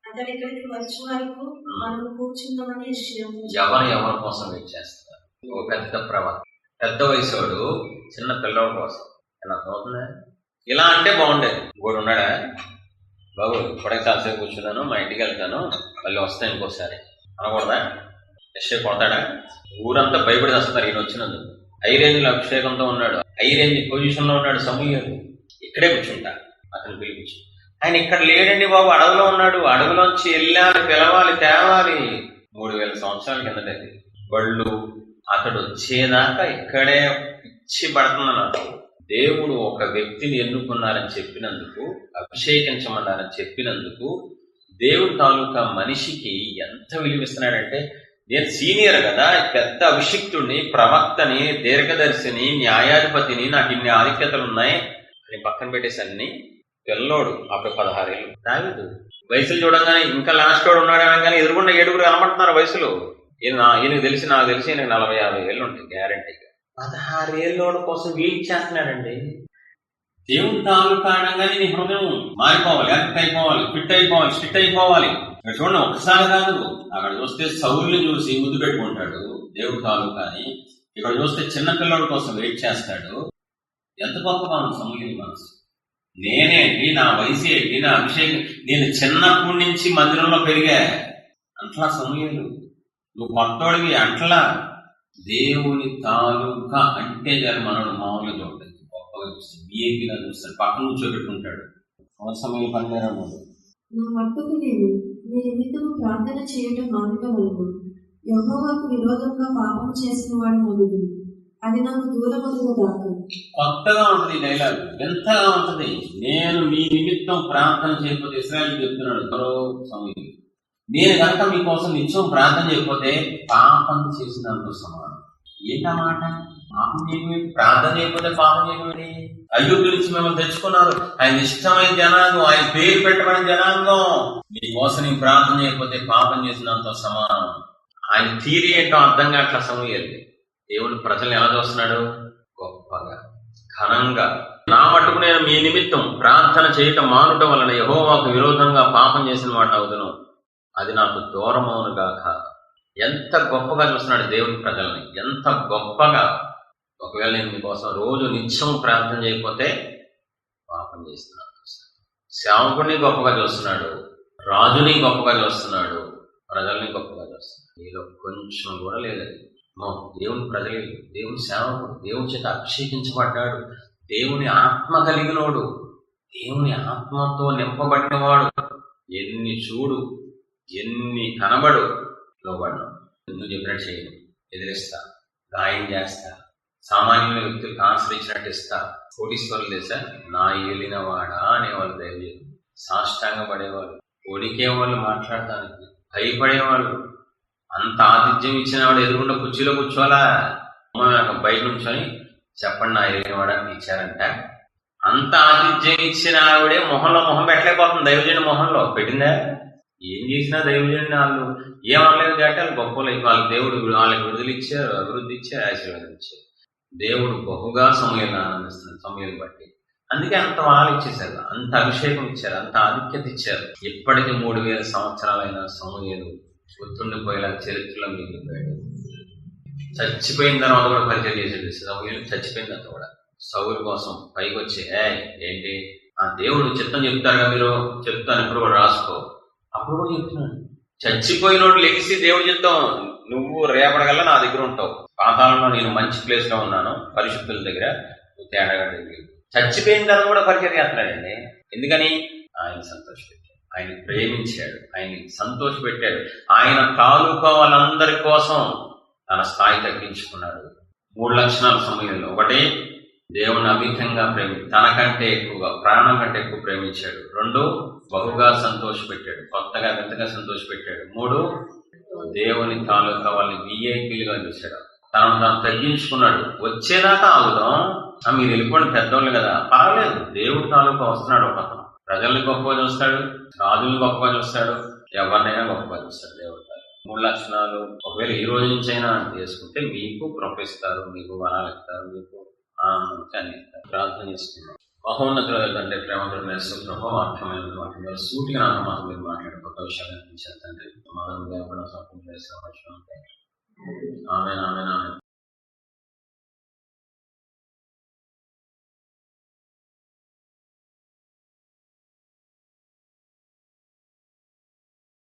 అతడు ఇక్కడికి వచ్చే వరకు మనం కూర్చుందామని ఎవరి కోసం వెయిట్ చేస్తారు? ఒక పెద్ద ప్రవక్త, పెద్ద వయసుడు చిన్న పిల్లవాడి కోసం. అర్థమవుతుందా? ఇలా అంటే బాగుండేది. ఇంకోటి ఉన్నాడా? బాబు ఇప్పటికే చాలాసేపు కూర్చున్నాను, మా ఇంటికి వెళ్తాను, మళ్ళీ వస్తాను ఇంకోసారి అనకూడదా? యెష్షయి కొడతాడా? ఊరంతా భయపడి వస్తారు ఈయన వచ్చినందుకు. హై రేంజ్ లో అభిషేకంతో ఉన్నాడు, హై రేంజ్ పొజిషన్ లో ఉన్నాడు సమూయేలు. ఇక్కడే కూర్చుంటా, అతను పిలిపించు. ఆయన ఇక్కడ లేడండి బాబు, అడవిలో ఉన్నాడు. అడవిలోంచి వెళ్ళాలి, పిలవాలి, తేవాలి. 3000 సంవత్సరాల కిందటది. బళ్ళు అతడు వచ్చేదాకా ఇక్కడే పిచ్చి పడుతున్నాడు. దేవుడు ఒక వ్యక్తిని ఎన్నుకున్నారని చెప్పినందుకు, అభిషేకించమన్నారని చెప్పినందుకు దేవుడు తాలూకా మనిషికి ఎంత విలువిస్తున్నాడంటే, నేను సీనియర్ కదా, పెద్ద అభిషిక్తుడిని, ప్రవక్తని, దీర్ఘదర్శిని, న్యాయాధిపతిని, నాకు ఇన్ని ఆధిక్యతలు ఉన్నాయి అని పక్కన పెట్టేసన్ని పిల్లోడు. అప్పుడు 16 ఏళ్ళు. దావీదు వయసులు చూడంగానే ఇంకా లాస్ట్ వాడు ఉన్నాడు అనగానే ఎదురుగుండా 7 కనబడుతున్నారు వయసులో. ఈయనకు తెలిసి నాకు తెలిసి ఈయనకు 40-50 ఏళ్ళు ఉంటాయి గ్యారంటీగా. 16 ఏళ్ళోడు కోసం వెయిట్ చేస్తున్నాడండి. దేవుడు తాలూకా అనగానే నీ హృదయం మారిపోవాలి, యాక్ట్ అయిపోవాలి, ఫిట్ అయిపోవాలి, స్ట్రిక్ట్ అయిపోవాలి. ఇక్కడ చూడండి, ఒకసారి కాదు. అక్కడ చూస్తే సౌలుని చూసి ముద్దు పెట్టుకుంటాడు దేవుడు తాలూకా అని. ఇక్కడ చూస్తే చిన్నపిల్లల కోసం వెయిట్ చేస్తాడు. ఎంత గొప్పగా ఉంది సమూయేలు మనసు. నేనేంటి, నా వయసు ఏంటి, నా అభిషేకం, నేను చిన్నప్పటి నుంచి మందిరంలో పెరిగా అంట్లా సమూయేలు. నువ్వు కొత్తోడివి అంట్లా. దేవుని తాలూకా అంటే గారు మనడు మామూలుగా చూడలేదు, గొప్పగా చూస్తాడు, బిఏపీగా చూస్తాడు, పక్కన కూర్చోబెట్టుకుంటాడు. సమయం 12. నా మట్టుకు నేను మీ నిమిత్తము ప్రార్థన చేయటం మానటం వలన యెహోవాకు విరోధంగా పాపం చేసిన వాడు మగుడు, అది నాకు దూరమగును గాక. కొత్తగా ఉంటది ఈ డైలాగ్, ఎంతగా ఉంటది. నేను మీ నిమిత్తం ప్రార్థన చేయకపోతే, ఇశ్రాయేలు చెప్తున్నాడు మరో సమయం, నేను కనుక మీకోసం నిత్యం ప్రార్థన చేయకపోతే పాపం చేసినంత సమానం. ఏంటన్నమాట? పాపం చేయమేంటి? ప్రార్థన చేయకపోతే పాపం చేయమేంటి? ఐగుప్తు నుంచి మిమ్మల్ని తెచ్చుకున్నారు, ఆయన ఇష్టమైన జనాంగం, ఆయన పేరు పెట్టబడిన జనాంగం. మీకోసం నేను ప్రార్థన చేయకపోతే పాపం చేసినంత సమానం. ఆయన థీరీ ఏంటో అర్థం కావట్ల సమూయేలు. దేవుడు ప్రజల్ని ఎలా చూస్తున్నాడు? గొప్పగా, ఘనంగా. నా మట్టుకు నేను మీ నిమిత్తం ప్రార్థన చేయటం మానుటం వలన యెహోవాకు విరోధంగా పాపం చేసిన మాట అవుదును, అది నాకు దూరమవును గాక. ఎంత గొప్పగా చూస్తున్నాడు దేవుని ప్రజల్ని, ఎంత గొప్పగా. ఒకవేళ నేను మీకోసం రోజు నిత్యం ప్రార్థన చేయకపోతే పాపం చేస్తున్నాడు. సేవకుడిని గొప్పగా చూస్తున్నాడు, రాజుని గొప్పగా చూస్తున్నాడు, ప్రజల్ని గొప్పగా చూస్తున్నాడు. నీలో కొంచెం కూడా లేదండి. దేవుని ప్రజలే, దేవుని సేవకుడు, దేవుని చేత అభిషేకించబడ్డాడు, దేవుని ఆత్మ కలిగినోడు, దేవుని ఆత్మతో నింపబడినవాడు. ఎన్ని చూడు, ఎన్ని కనబడు, లోబడ్డాడు. నువ్వు చెప్పినట్టు చేయను, ఎదిరిస్తా, గాయం చేస్తా, సామాన్యుల వ్యక్తులకు ఆశ్రయించినట్టు ఇస్తా. కోటీశ్వరులు తెలుసా, నా ఏలినవాడా అనేవాళ్ళు, దైవం సాష్టాంగ పడేవాళ్ళు, వణికేవాళ్ళు, మాట్లాడటానికి భయపడేవాళ్ళు. అంత ఆతిథ్యం ఇచ్చిన వాడు ఎదురుకుండా కుర్చీలో కూర్చోవాలా, బయట నుంచొని చెప్పండి నా ఏలినవాడా ఇచ్చారంట. అంత ఆతిథ్యం ఇచ్చిన ఆవిడే మొహంలో మొహం పెట్టలేకపోతుంది. దైవజనుడి మొహంలో పెట్టిందా? ఏం చేసినా దైవజనుడిని వాళ్ళు ఏమనలేదు కాబట్టి వాళ్ళు గొప్పలు. వాళ్ళ దేవుడు వాళ్ళకి విడుదల ఇచ్చారు, అభివృద్ధి ఇచ్చారు, ఆశీర్వాదం ఇచ్చారు. దేవుడు బహుగా సమూయేలుని ఆనందిస్తున్నాడు, సమూయేలుని బట్టి. అందుకే అంత వాళ్ళు ఇచ్చేశారు, అంత అభిషేకం ఇచ్చారు, అంత ఆధిక్యత ఇచ్చారు. ఇప్పటికీ 3000 సంవత్సరాలైన సమూయేలు గుర్తుండిపోయేలా చరిత్రలో మిగిలిపోయాడు. చచ్చిపోయిన తర్వాత కూడా పరిచయం చేసేది సమూయేలు. చచ్చిపోయిన తర్వాత కూడా సౌలు కోసం పైకి వచ్చి, ఏంటి ఆ దేవుడు చిత్తం చెప్తారుగా, మీరు చెప్తాను ఇప్పుడు కూడా రాసుకో. అప్పుడు కూడా చెప్తున్నాడు, చచ్చిపోయినోడు లెగిసి దేవుడు చెప్తాం, నువ్వు రేపటికల్లా నా దగ్గర ఉంటావు, పాతాళంలో నేను మంచి ప్లేస్ లో ఉన్నాను, పరిశుద్ధుల దగ్గర, నువ్వు తేడాగా దగ్గర. చచ్చిపోయిన తర్వాత కూడా పరిచయం చేస్తున్నాడండి. ఎందుకని? ఆయన సంతోషపెట్టాడు, ఆయన ప్రేమించాడు, ఆయన సంతోషపెట్టాడు. ఆయన తాలూకా వాళ్ళందరి కోసం తన స్థాయి తగ్గించుకున్నాడు. 3 లక్షణాల సమయంలో, ఒకటి దేవుని అమితంగా తనకంటే ఎక్కువగా, ప్రాణం కంటే ఎక్కువ ప్రేమించాడు. 2 బహుగా సంతోషపెట్టాడు, కొత్తగా వింతగా సంతోషపెట్టాడు. 3 దేవుని తాలూకా వాళ్ళని విఐపీలుగా చూశాడు. తనను తాను తగ్గించుకున్నాడు. వచ్చేదాకా ఆగుదాం, మీరు వెళ్ళిపోండి పెద్దోళ్ళు కదా, పర్వాలేదు. దేవుడి తాలూకా వస్తున్నాడు ఒక అతను. ప్రజల్ని గొప్పగా చూస్తాడు, రాజుల్ని గొప్పగా చూస్తాడు, ఎవరినైనా గొప్పగా చూస్తాడు దేవుడు. 3 లక్షణాలు ఒకవేళ ఈ రోజు నుంచి అయినా చేసుకుంటే మీకు ప్రొఫెస్తారు, మీకు వరాలు ఇస్తారు, మీకు అన్ని ఇస్తారు. ప్రార్థన చేస్తున్నాం. మహోన్నతుల తండ్రి, ప్రేమతో నేర్చుకుంటున్నాం. వాక్యమైన వాటి సూటిగా నాకు మాకు మీరు మాట్లాడే కొత్త విషయాలు అనిపించారు తండ్రి. మనం సపోర్ట్ చేస్తాం. ఆమె